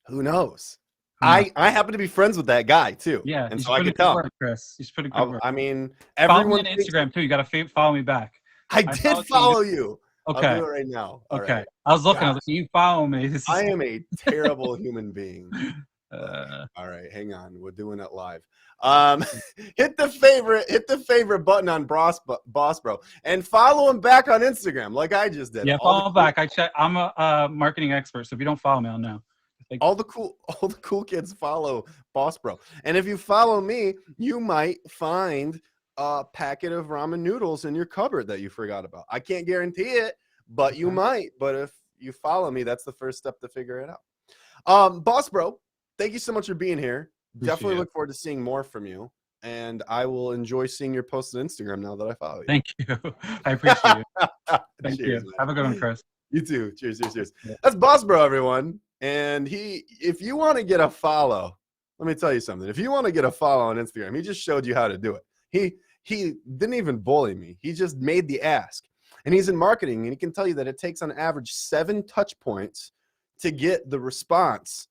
Who knows? I happen to be friends with that guy too. Yeah, and so I can tell. Work, Chris. He's pretty good work. I mean, follow everyone me on Instagram too. You got to follow me back. I did follow you. Okay. I'll do it right now. All okay. Right. I was looking. I was like, you follow me. I am a terrible human being. All right, hang on. We're doing it live. Hit the favorite button on Boss Bro, and follow him back on Instagram, like I just did. Yeah, follow him back. I'm a marketing expert, so if you don't follow me, I'll know. All the cool kids follow Boss Bro, and if you follow me, you might find a packet of ramen noodles in your cupboard that you forgot about. I can't guarantee it, but you might. But if you follow me, that's the first step to figure it out. Boss Bro, thank you so much for being here. Definitely look forward to seeing more from you. and I will enjoy seeing your posts on Instagram now that I follow you. Thank you. I appreciate it. Thank Cheers, you. man. Have a good one, Chris. You too. Cheers, cheers, cheers. Yeah. That's Boss Bro, everyone. And if you want to get a follow, let me tell you something. If you want to get a follow on Instagram, he just showed you how to do it. He didn't even bully me. He just made the ask. And he's in marketing, and he can tell you that it takes on average 7 touch points to get the response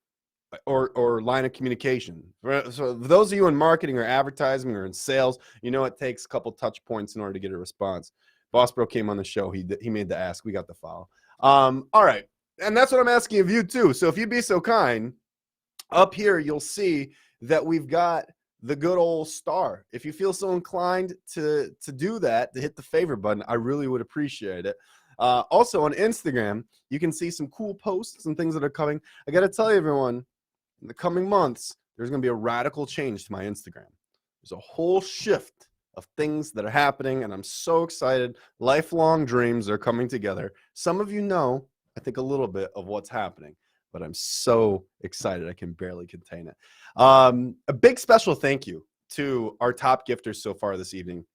or line of communication. So those of you in marketing or advertising or in sales, you know it takes a couple touch points in order to get a response. Boss Bro came on the show. He made the ask. We got the follow. All right. And that's what I'm asking of you too. So if you'd be so kind, up here you'll see that we've got the good old star. If you feel so inclined to do that, to hit the favorite button, I really would appreciate it. Also on Instagram, you can see some cool posts and things that are coming. I got to tell you, everyone, in the coming months, there's going to be a radical change to my Instagram. There's a whole shift of things that are happening, and I'm so excited. Lifelong dreams are coming together. Some of you know, I think, a little bit of what's happening, but I'm so excited I can barely contain it. A big special thank you to our top gifters so far this evening.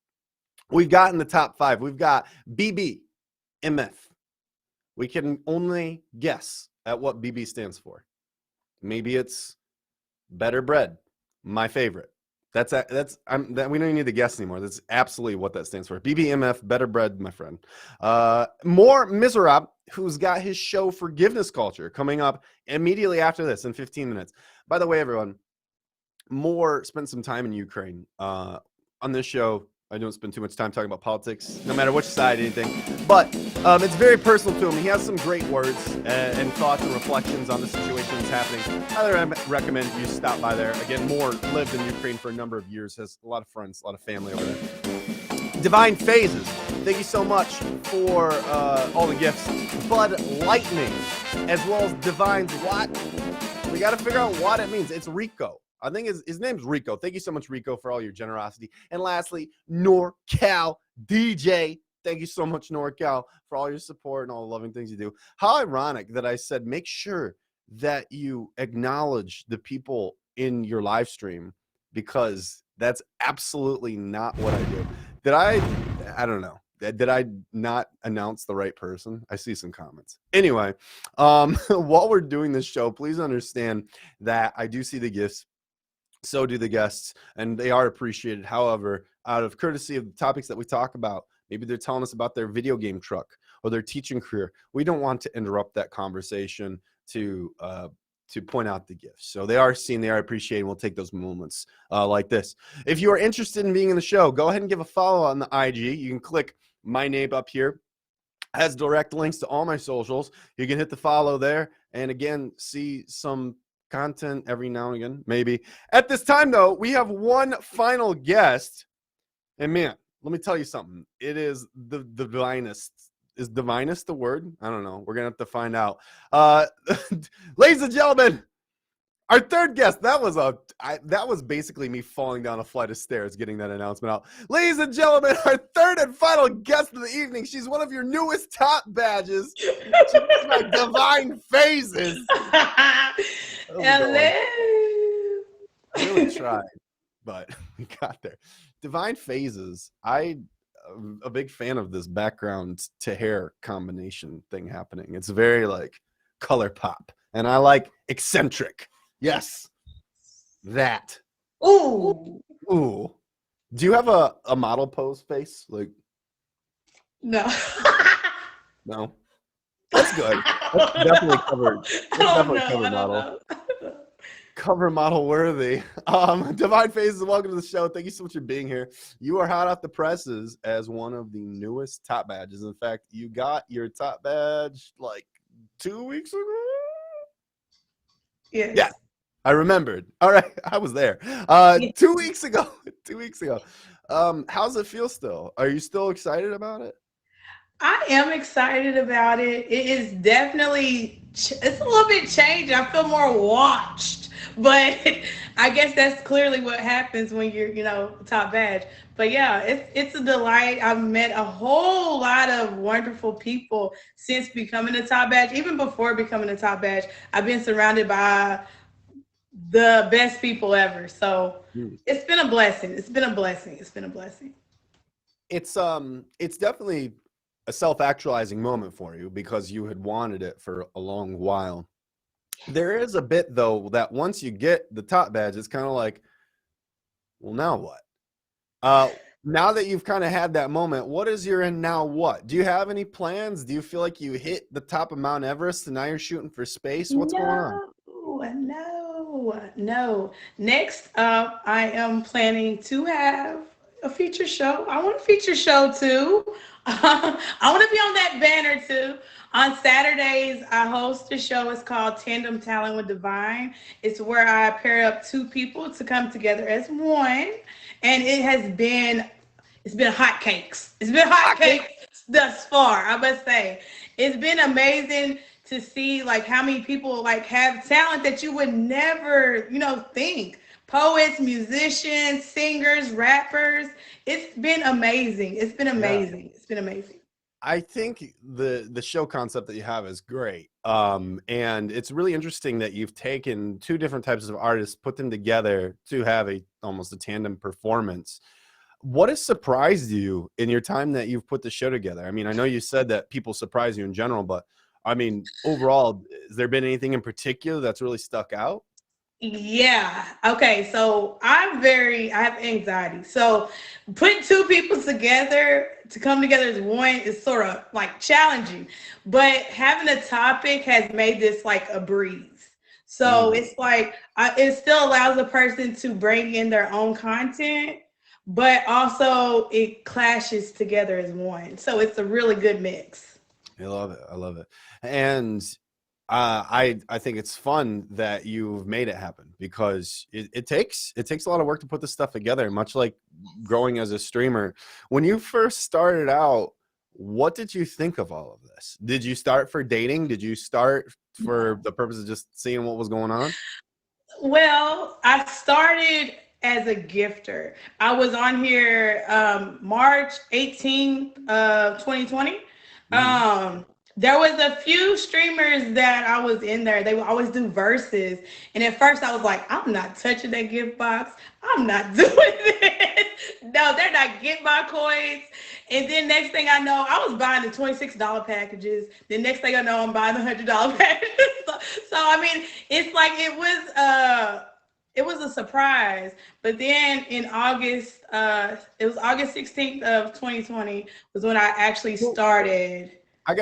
We've got in the top 5. We've got BBMF. We can only guess at what BB stands for. Maybe it's better bread, my favorite. We don't even need to guess anymore. That's absolutely what that stands for. BBMF, better bread, my friend. More Miserab, who's got his show Forgiveness Culture coming up immediately after this in 15 minutes. By the way, everyone, Moore spent some time in Ukraine. On this show, I don't spend too much time talking about politics, no matter which side, anything. But it's very personal to him. He has some great words and thoughts and reflections on the situation that's happening. I recommend you stop by there. Again, Moore lived in Ukraine for a number of years, has a lot of friends, a lot of family over there. Divine Phases, thank you so much for all the gifts. Bud Lightning, as well as Divine's What. We got to figure out what it means. It's Rico. I think his name's Rico. Thank you so much, Rico, for all your generosity. And lastly, NorCal DJ. Thank you so much, NorCal, for all your support and all the loving things you do. How ironic that I said make sure that you acknowledge the people in your live stream, because that's absolutely not what I do. I don't know. Did I not announce the right person? I see some comments. Anyway, while we're doing this show, please understand that I do see the gifts. So do the guests, and they are appreciated. However, out of courtesy of the topics that we talk about, maybe they're telling us about their video game truck or their teaching career. We don't want to interrupt that conversation to point out the gifts. So they are seen, they are appreciated. We'll take those moments like this. If you are interested in being in the show, go ahead and give a follow on the IG. You can click my name up here. It has direct links to all my socials. You can hit the follow there, and again, see some content every now and again, maybe. At this time, though, we have one final guest. And man, let me tell you something. It is the divinest. Is divinest the word? I don't know. We're going to have to find out. Ladies and gentlemen, our third guest. That was basically me falling down a flight of stairs getting that announcement out. Ladies and gentlemen, our third and final guest of the evening. She's one of your newest top badges. She's my Divine Phases. Hello. I really tried, but we got there. Divine Phases. I'm a big fan of this background to hair combination thing happening. It's very like color pop, and I like eccentric. Yes, that. Ooh. Ooh. Do you have a model pose face? Like, No. no. That's good. That's definitely covered. That's definitely cover model. Cover model worthy. Divine Phases, welcome to the show. Thank you so much for being here. You are hot off the presses as one of the newest top badges. In fact, you got your top badge like 2 weeks ago. Yes. Yeah, I remembered. All right, I was there. 2 weeks ago. 2 weeks ago. How's it feel still? Are you still excited about it? I am excited about it. It is definitely, it's a little bit changed. I feel more watched, but I guess that's clearly what happens when you're, top badge. But yeah, it's a delight. I've met a whole lot of wonderful people since becoming a top badge. Even before becoming a top badge, I've been surrounded by the best people ever. So Mm. it's been a blessing. It's been a blessing. It's been a blessing. It's definitely a self-actualizing moment for you because you had wanted it for a long while. There is a bit though that once you get the top badge, it's kind of like, well, now what? Now that you've kind of had that moment, what is your and now what? Do you have any plans? Do you feel like you hit the top of Mount Everest and now you're shooting for space? What's going on? No. Next up, I am planning to have a feature show. I want a feature show too. I want to be on that banner too. On Saturdays, I host a show. It's called Tandem Talent with Divine. It's where I pair up two people to come together as one. And it's been hotcakes. It's been hotcakes thus far, I must say. It's been amazing to see like how many people like have talent that you would never, think. Poets, musicians, singers, rappers. It's been amazing. It's been amazing. It's been amazing. I think the show concept that you have is great. And it's really interesting that you've taken two different types of artists, put them together to have almost a tandem performance. What has surprised you in your time that you've put the show together? I mean, I know you said that people surprise you in general, but I mean, overall, has there been anything in particular that's really stuck out? Yeah. Okay. So I have anxiety. So putting two people together to come together as one is sort of like challenging, but having a topic has made this like a breeze. So it's like it still allows a person to bring in their own content, but also it clashes together as one. So it's a really good mix. I love it. I love it. And I think it's fun that you've made it happen because it takes a lot of work to put this stuff together, much like growing as a streamer. When you first started out, what did you think of all of this? Did you start for dating? Did you start for the purpose of just seeing what was going on? Well, I started as a gifter. I was on here March 18th of 2020. There was a few streamers that I was in there. They would always do verses. And at first I was like, I'm not touching that gift box. I'm not doing this. No, they're not getting my coins. And then next thing I know, I was buying the $26 packages. The next thing I know, I'm buying the $100 packages. So I mean, it's like it was a surprise. But then in August, it was August 16th of 2020 was when I actually started. I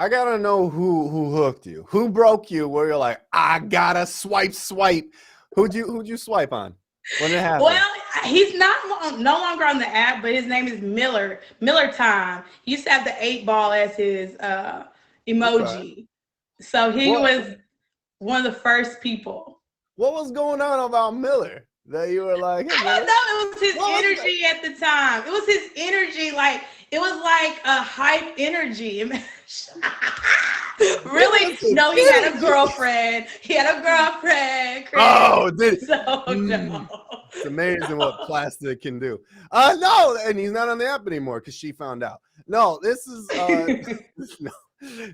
gotta know who hooked you, who broke you, where you're like, I gotta swipe. Who'd you swipe on when it happened? Well, he's no longer on the app, but his name is Miller Time. He used to have the 8-ball as his emoji. Okay. So he was one of the first people. What was going on about Miller that you were like, hey, I don't know, it was his energy at the time. It was his energy, like it was like a hype energy. Really? No, he had a girlfriend. Chris. Oh, did he? So no. It's amazing what plastic can do. No, and he's not on the app anymore because she found out. No, this is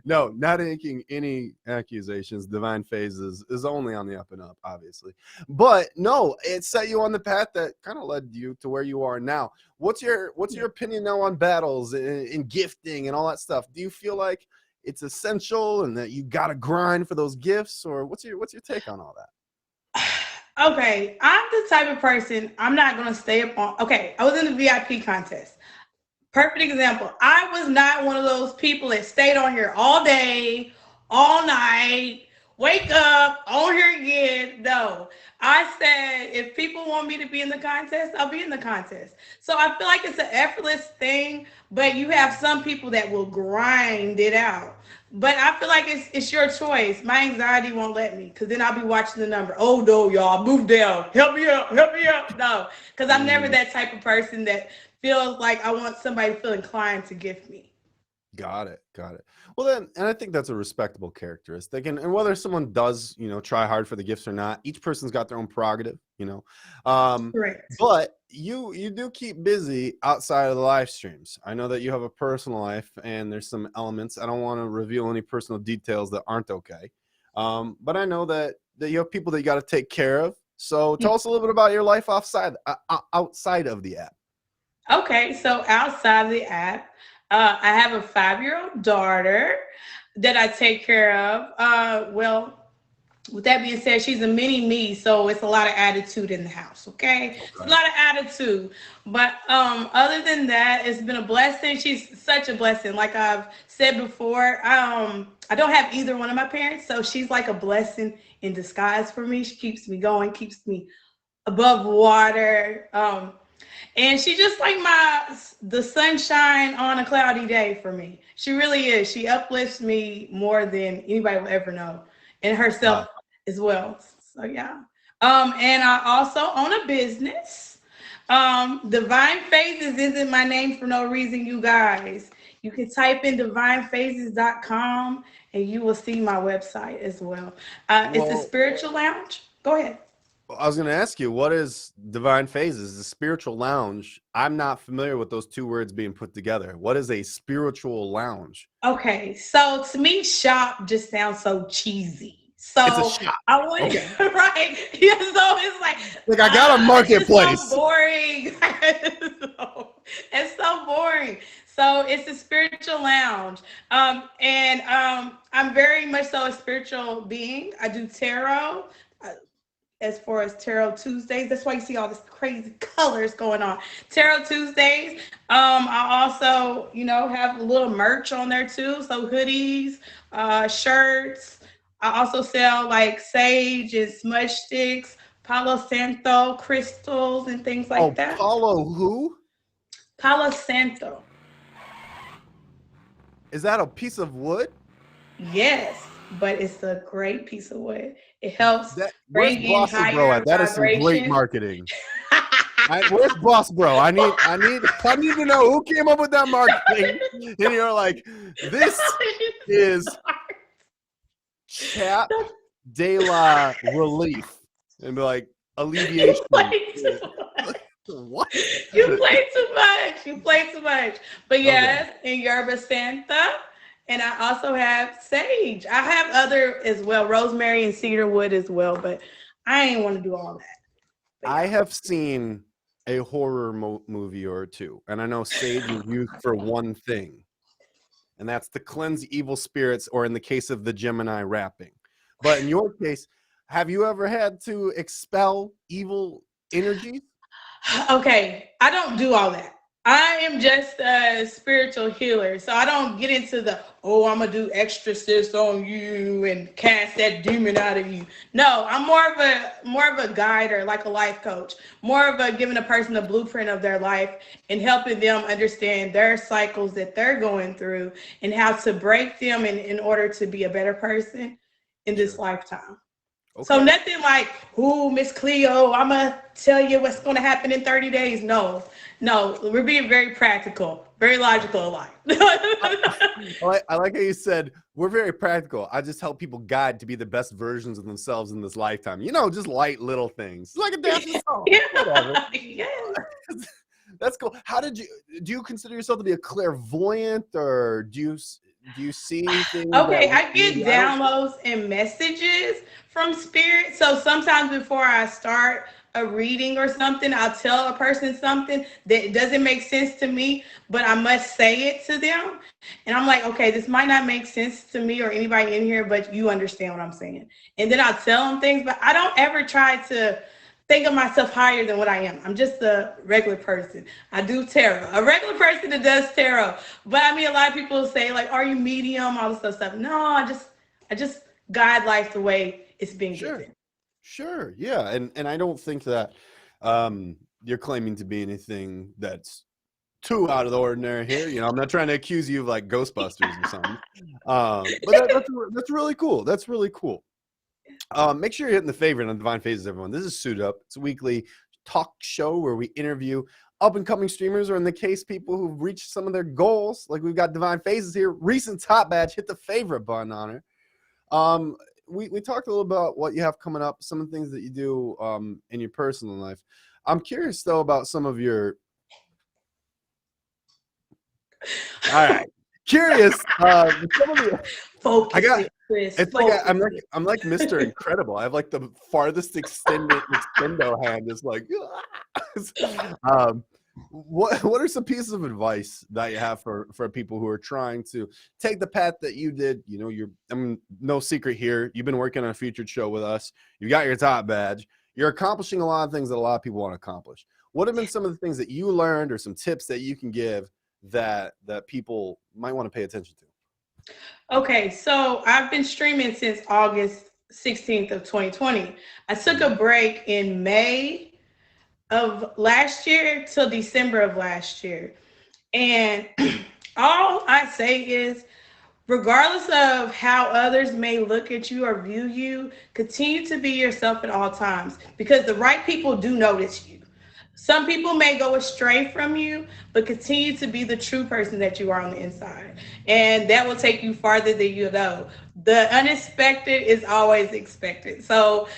no, not making any accusations. Divine Phases is only on the up and up, obviously. But no, it set you on the path that kind of led you to where you are now. What's your opinion now on battles and gifting and all that stuff? Do you feel like it's essential and that you got to grind for those gifts, or what's your take on all that? Okay, I'm the type of person, I'm not going to stay up on. Okay, I was in the VIP contest. Perfect example. I was not one of those people that stayed on here all day, all night, wake up, on here again. No, I said, if people want me to be in the contest, I'll be in the contest. So I feel like it's an effortless thing, but you have some people that will grind it out. But I feel like it's your choice. My anxiety won't let me, because then I'll be watching the number. Oh no, y'all, move down. Help me up. No, because I'm never that type of person that feels like I want somebody to feel inclined to gift me. Got it. Well then, and I think that's a respectable characteristic. And whether someone does, try hard for the gifts or not, each person's got their own prerogative, Correct. But you do keep busy outside of the live streams. I know that you have a personal life and there's some elements. I don't want to reveal any personal details that aren't okay. But I know that that you have people that you got to take care of. So tell us a little bit about your life outside of the app. Okay, so outside the app, I have a 5-year-old daughter that I take care of. Well, with that being said, she's a mini me, so it's a lot of attitude in the house. Okay, it's a lot of attitude. But other than that, it's been a blessing. She's such a blessing. Like I've said before, I don't have either one of my parents, so she's like a blessing in disguise for me. She keeps me going, keeps me above water. And she just like the sunshine on a cloudy day for me. She really is. She uplifts me more than anybody will ever know, and herself as well. So yeah. And I also own a business. Divine Phases isn't my name for no reason, you guys. You can type in divinephases.com and you will see my website as well. It's a spiritual lounge. Go ahead. I was going to ask you, what is Divine Phases, the spiritual lounge? I'm not familiar with those two words being put together. What is a spiritual lounge? Okay, so to me, shop just sounds so cheesy. So it's a shop. I want right. Yeah, so it's like I got a marketplace. It's so boring. It's so boring. So it's a spiritual lounge. And I'm very much so a spiritual being. I do tarot. As far as Tarot Tuesdays, that's why you see all this crazy colors going on. Tarot Tuesdays. I also, have a little merch on there too. So hoodies, shirts. I also sell like sage and smudge sticks, Palo Santo crystals and things like that. Palo who? Palo Santo. Is that a piece of wood? Yes, but it's a great piece of wood. It helps bring in Boss higher Bro at? That is some great vibration. marketing. Where's Boss Bro? I need to know who came up with that marketing. And you're like, this is Chat de la Relief, and be like alleviation. What? You play too much. You play too much. But yes, in Yerba Santa. And I also have sage. I have other as well, rosemary and cedar wood as well, but I ain't want to do all that. But I have seen a horror movie or two, and I know sage is used for one thing, and that's to cleanse evil spirits, or in the case of the Gemini, wrapping. But in your case, have you ever had to expel evil energies? Okay, I don't do all that. I am just a spiritual healer. So I don't get into I'm going to do exorcist on you and cast that demon out of you. No, I'm more of a guider, like a life coach, more of a giving a person a blueprint of their life and helping them understand their cycles that they're going through and how to break them in order to be a better person in this lifetime. Okay. So nothing like, Miss Cleo, I'm going to tell you what's going to happen in 30 days. No, we're being very practical, very logical alike. I like how you said, we're very practical. I just help people guide to be the best versions of themselves in this lifetime. Just light little things. It's like a dancing song. Whatever. That's cool. Do you consider yourself to be a clairvoyant, or do you see things? Okay, I get downloads and messages from spirit. So sometimes before I start a reading or something, I'll tell a person something that doesn't make sense to me, but I must say it to them. And I'm like, okay, this might not make sense to me or anybody in here, but you understand what I'm saying. And then I'll tell them things, but I don't ever try to think of myself higher than what I am. I'm just a regular person. I do tarot. A regular person that does tarot. But I mean, a lot of people say, like, are you medium? All this stuff. No, I just guide life the way it's being given. Sure. Yeah. And I don't think that you're claiming to be anything that's too out of the ordinary here. I'm not trying to accuse you of like Ghostbusters or something. But that's really cool. That's really cool. Make sure you're hitting the favorite on Divine Phases, everyone. This is Suit Up. It's a weekly talk show where we interview up-and-coming streamers, or in the case, people who've reached some of their goals. Like we've got Divine Phases here. Recent top badge. Hit the favorite button on her. We talked a little about what you have coming up, some of the things that you do in your personal life. I'm curious, though, about some of your... All right. Curious. Some of the... Focus. It's like I'm like Mr. Incredible. I have like the farthest extendo hand is like what are some pieces of advice that you have for people who are trying to take the path that you did? You know, no secret here. You've been working on a featured show with us. You got your top badge. You're accomplishing a lot of things that a lot of people want to accomplish. What have been some of the things that you learned or some tips that you can give that people might want to pay attention to? Okay, so I've been streaming since August 16th of 2020. I took a break in May of last year till December of last year. And all I say is, regardless of how others may look at you or view you, continue to be yourself at all times, because the right people do notice you. Some people may go astray from you, but continue to be the true person that you are on the inside. And that will take you farther than you know. The unexpected is always expected. So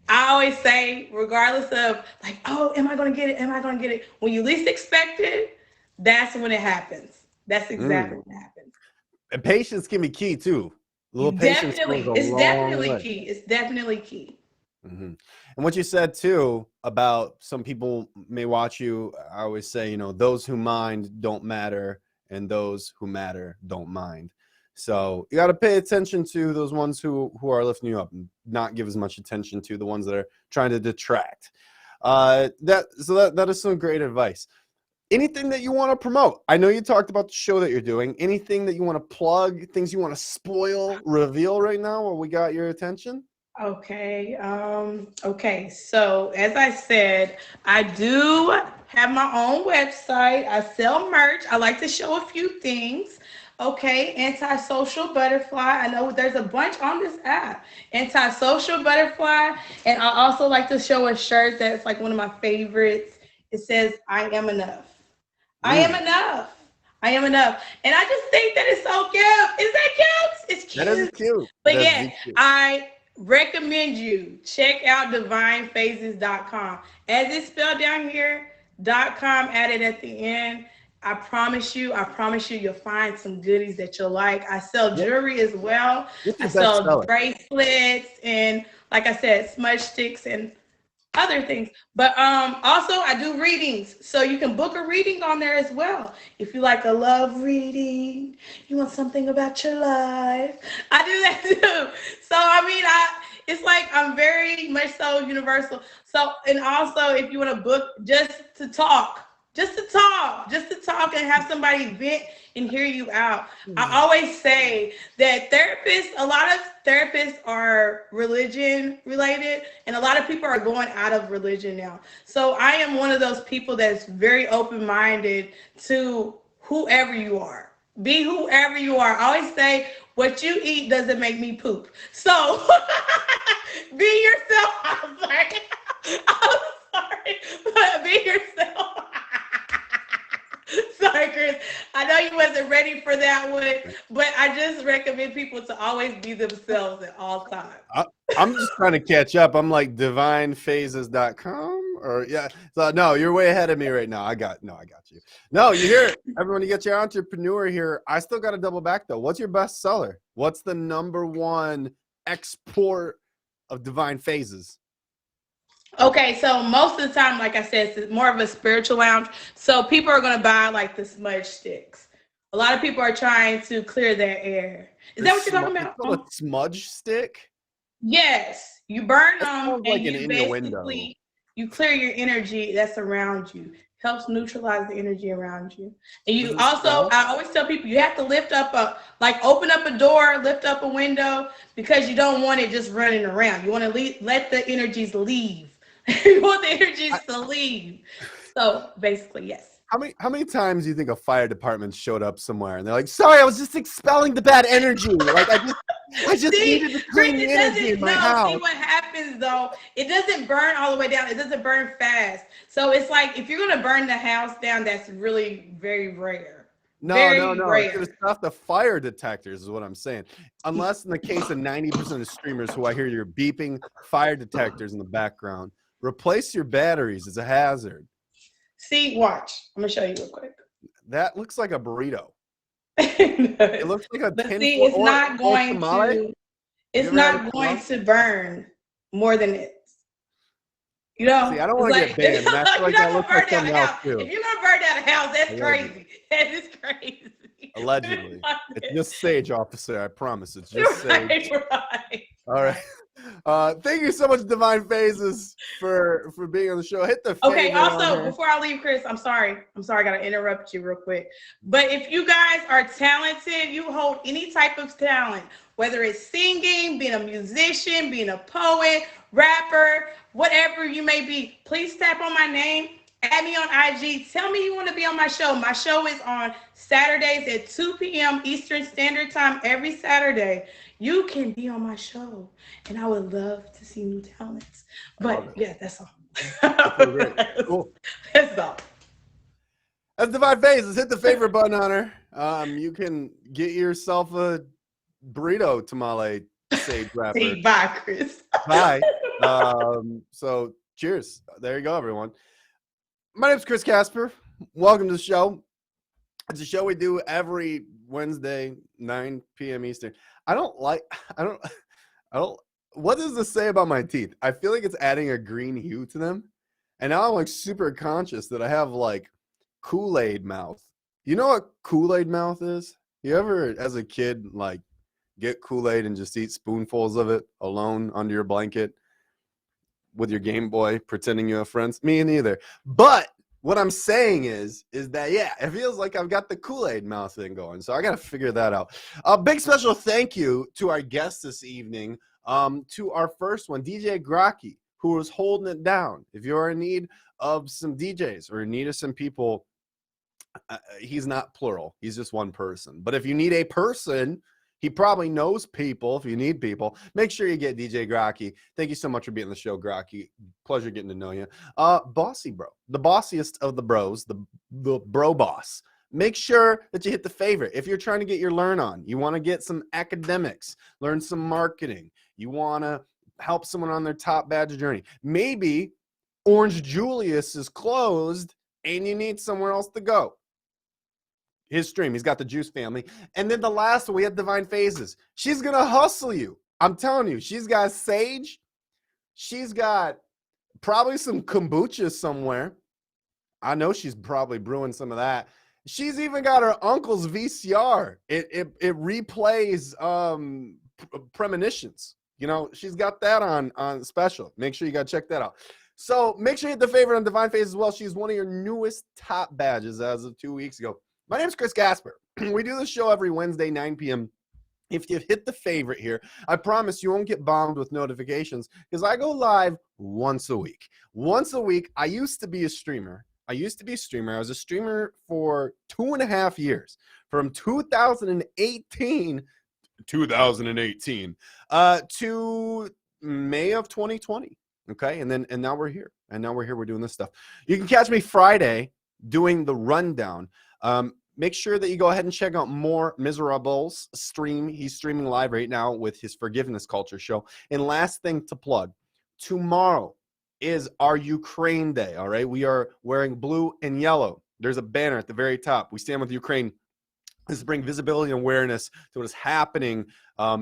I always say, regardless of like, oh, am I going to get it? Am I going to get it? When you least expect it, that's when it happens. That's exactly what happens. And patience can be key too. A little patience Definitely. goes a It's long definitely way. key. It's definitely key. Mm-hmm. And what you said too about some people may watch you, I always say, you know, those who mind don't matter and those who matter don't mind. So you got to pay attention to those ones who are lifting you up and not give as much attention to the ones that are trying to detract. That is some great advice. Anything that you want to promote? I know you talked about the show that you're doing. Anything that you want to plug, things you want to spoil, reveal right now while we got your attention? Okay. Okay. So as I said, I do have my own website. I sell merch. I like to show a few things. Okay. Antisocial Butterfly. I know there's a bunch on this app. Antisocial Butterfly. And I also like to show a shirt that's like one of my favorites. It says, I am enough. I am enough. I am enough. And I just think that it's so cute. Is that cute? It's cute. That is cute. But yeah, I recommend you check out divinephases.com. As it's spelled down here, .com added at the end. I promise you, you'll find some goodies that you'll like. I sell jewelry as well. I sell bracelets and, like I said, smudge sticks and other things. But also I do readings, so you can book a reading on there as well. If you like a love reading, you want something about your life, I do that too. So I mean, it's like I'm very much so universal. So, and also if you want to book just to talk and have somebody vent and hear you out. I always say that a lot of therapists are religion related, and a lot of people are going out of religion now. So I am one of those people that's very open-minded to whoever you are. Be whoever you are. I always say, what you eat doesn't make me poop. So be yourself. I'm sorry, but be yourself. Sorry, Chris. I know you wasn't ready for that one, but I just recommend people to always be themselves at all times. I'm just trying to catch up. I'm like divinephases.com or yeah. So no, you're way ahead of me right now. I got you. No, you hear it. Everyone, you get your entrepreneur here. I still got to double back though. What's your best seller? What's the #1 export of Divine Phases? Okay, so most of the time, like I said, it's more of a spiritual lounge. So people are going to buy like the smudge sticks. A lot of people are trying to clear their air. Is that what you're talking about? A smudge stick? Yes. You burn them like and you basically, you clear your energy that's around you. Helps neutralize the energy around you. And you also, I always tell people, you have to lift up open up a door, lift up a window, because you don't want it just running around. You want to let the energies leave. You want the energies to leave. So basically, yes. How many times do you think a fire department showed up somewhere and they're like, sorry, I was just expelling the bad energy. Like I just needed to clean the energy in my house. See what happens though, it doesn't burn all the way down. It doesn't burn fast. So it's like if you're gonna burn the house down, that's really very rare. No. It's gonna stop the fire detectors is what I'm saying. Unless in the case of 90% of streamers who I hear you're beeping fire detectors in the background, replace your batteries. It's a hazard. See, watch. I'm gonna show you real quick. That looks like a burrito. It looks like a tin. See, it's not going to. It's ever had not a going smell? to burn more than it. You know, See, I don't it's want to like get banned, and I feel you're like not that gonna looks like burn down something a else house. too. If you're gonna burn down a house, that's Allegedly. crazy. That is crazy. Allegedly. It's just sage, officer. I promise. It's You're just sage. right. All right. Thank you so much, Divine Phases, for being on the show. Hit the Okay, favorite on also, her. before I leave, Chris, I'm sorry, I gotta interrupt you real quick. But if you guys are talented, you hold any type of talent, whether it's singing, being a musician, being a poet, rapper, whatever you may be, please tap on my name, add me on IG, tell me you want to be on my show. My show is on Saturdays at 2 p.m. Eastern Standard Time every Saturday. You can be on my show, and I would love to see new talents. But yeah, that's all. Okay, great. Cool. That's all. That's Divine Phases. Hit the favorite button on her. You can get yourself a burrito tamale sage wrapper. Say bye, Chris. Bye. So cheers. There you go, everyone. My name's Chris Casper. Welcome to the show. It's a show we do every Wednesday, 9 p.m. Eastern. I don't. What does this say about my teeth? I feel like it's adding a green hue to them. And now I'm like super conscious that I have like Kool-Aid mouth. You know what Kool-Aid mouth is? You ever, as a kid, like get Kool-Aid and just eat spoonfuls of it alone under your blanket with your Game Boy, pretending you have friends? Me neither. But what I'm saying is that, yeah, it feels like I've got the Kool-Aid mouth thing going. So I got to figure that out. A big special thank you to our guest this evening, to our first one, DJ Graki, who was holding it down. If you're in need of some DJs or in need of some people, he's not plural. He's just one person. But if you need a person, he probably knows people. If you need people, make sure you get DJ Graki. Thank you so much for being on the show, Graki. Pleasure getting to know you. Bossy Bro, the bossiest of the bros, the bro boss. Make sure that you hit the favorite. If you're trying to get your learn on, you want to get some academics, learn some marketing, you want to help someone on their top badge journey. Maybe Orange Julius is closed and you need somewhere else to go. His stream, he's got the Juice family. And then the last one, we have Divine Phases. She's going to hustle you. I'm telling you, she's got sage. She's got probably some kombucha somewhere. I know she's probably brewing some of that. She's even got her uncle's VCR. It replays premonitions. You know, she's got that on special. Make sure you got to check that out. So make sure you hit the favorite on Divine Phases as well. She's one of your newest top badges as of 2 weeks ago. My name is Chris Casper. We do this show every Wednesday, 9 p.m. If you hit the favorite here, I promise you won't get bombed with notifications because I go live once a week. Once a week. I used to be a streamer. I was a streamer for 2.5 years, from 2018 to May of 2020. Okay, and now we're here. We're doing this stuff. You can catch me Friday doing the rundown. Make sure that you go ahead and check out More Miserables stream. He's streaming live right now with his Forgiveness Culture show. And last thing to plug, tomorrow is our Ukraine Day, all right? We are wearing blue and yellow. There's a banner at the very top. We stand with Ukraine. This is to bring visibility and awareness to what is happening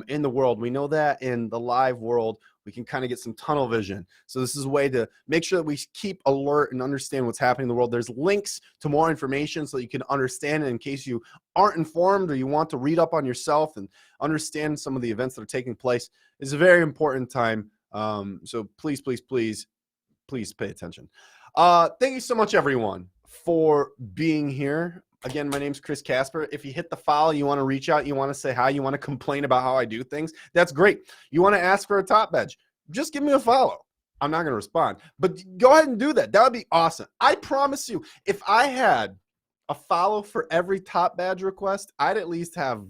in the world. We know that in the live world, we can kind of get some tunnel vision. So this is a way to make sure that we keep alert and understand what's happening in the world. There's links to more information so you can understand it in case you aren't informed or you want to read up on yourself and understand some of the events that are taking place. It's a very important time. So please pay attention. Thank you so much, everyone, for being here. Again, my name's Chris Casper. If you hit the follow, you want to reach out, you want to say hi, you want to complain about how I do things, that's great. You want to ask for a top badge, just give me a follow. I'm not going to respond, but go ahead and do that. That would be awesome. I promise you, if I had a follow for every top badge request, I'd at least have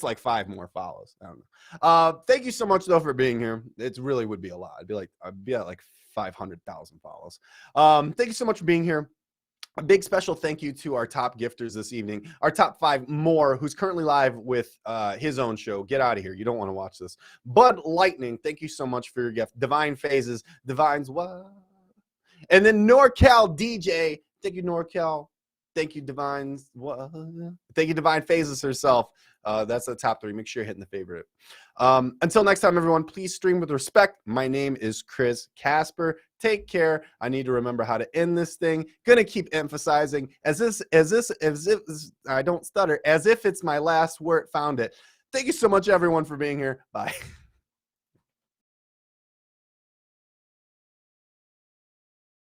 like 5 more follows. I don't know. Thank you so much, though, for being here. It really would be a lot. I'd be at like 500,000 follows. Thank you so much for being here. A big special thank you to our top gifters this evening. Our top 5 more, who's currently live with his own show. Get out of here. You don't want to watch this. Bud Lightning, thank you so much for your gift. Divine Phases, Divines what? And then NorCal DJ, thank you, NorCal. Thank you, Divine. Thank you, Divine Phases herself. That's the top 3. Make sure you're hitting the favorite. Until next time, everyone, please stream with respect. My name is Chris Casper. Take care. I need to remember how to end this thing. Gonna keep emphasizing as if I don't stutter, as if it's my last word. Found it. Thank you so much, everyone, for being here. Bye.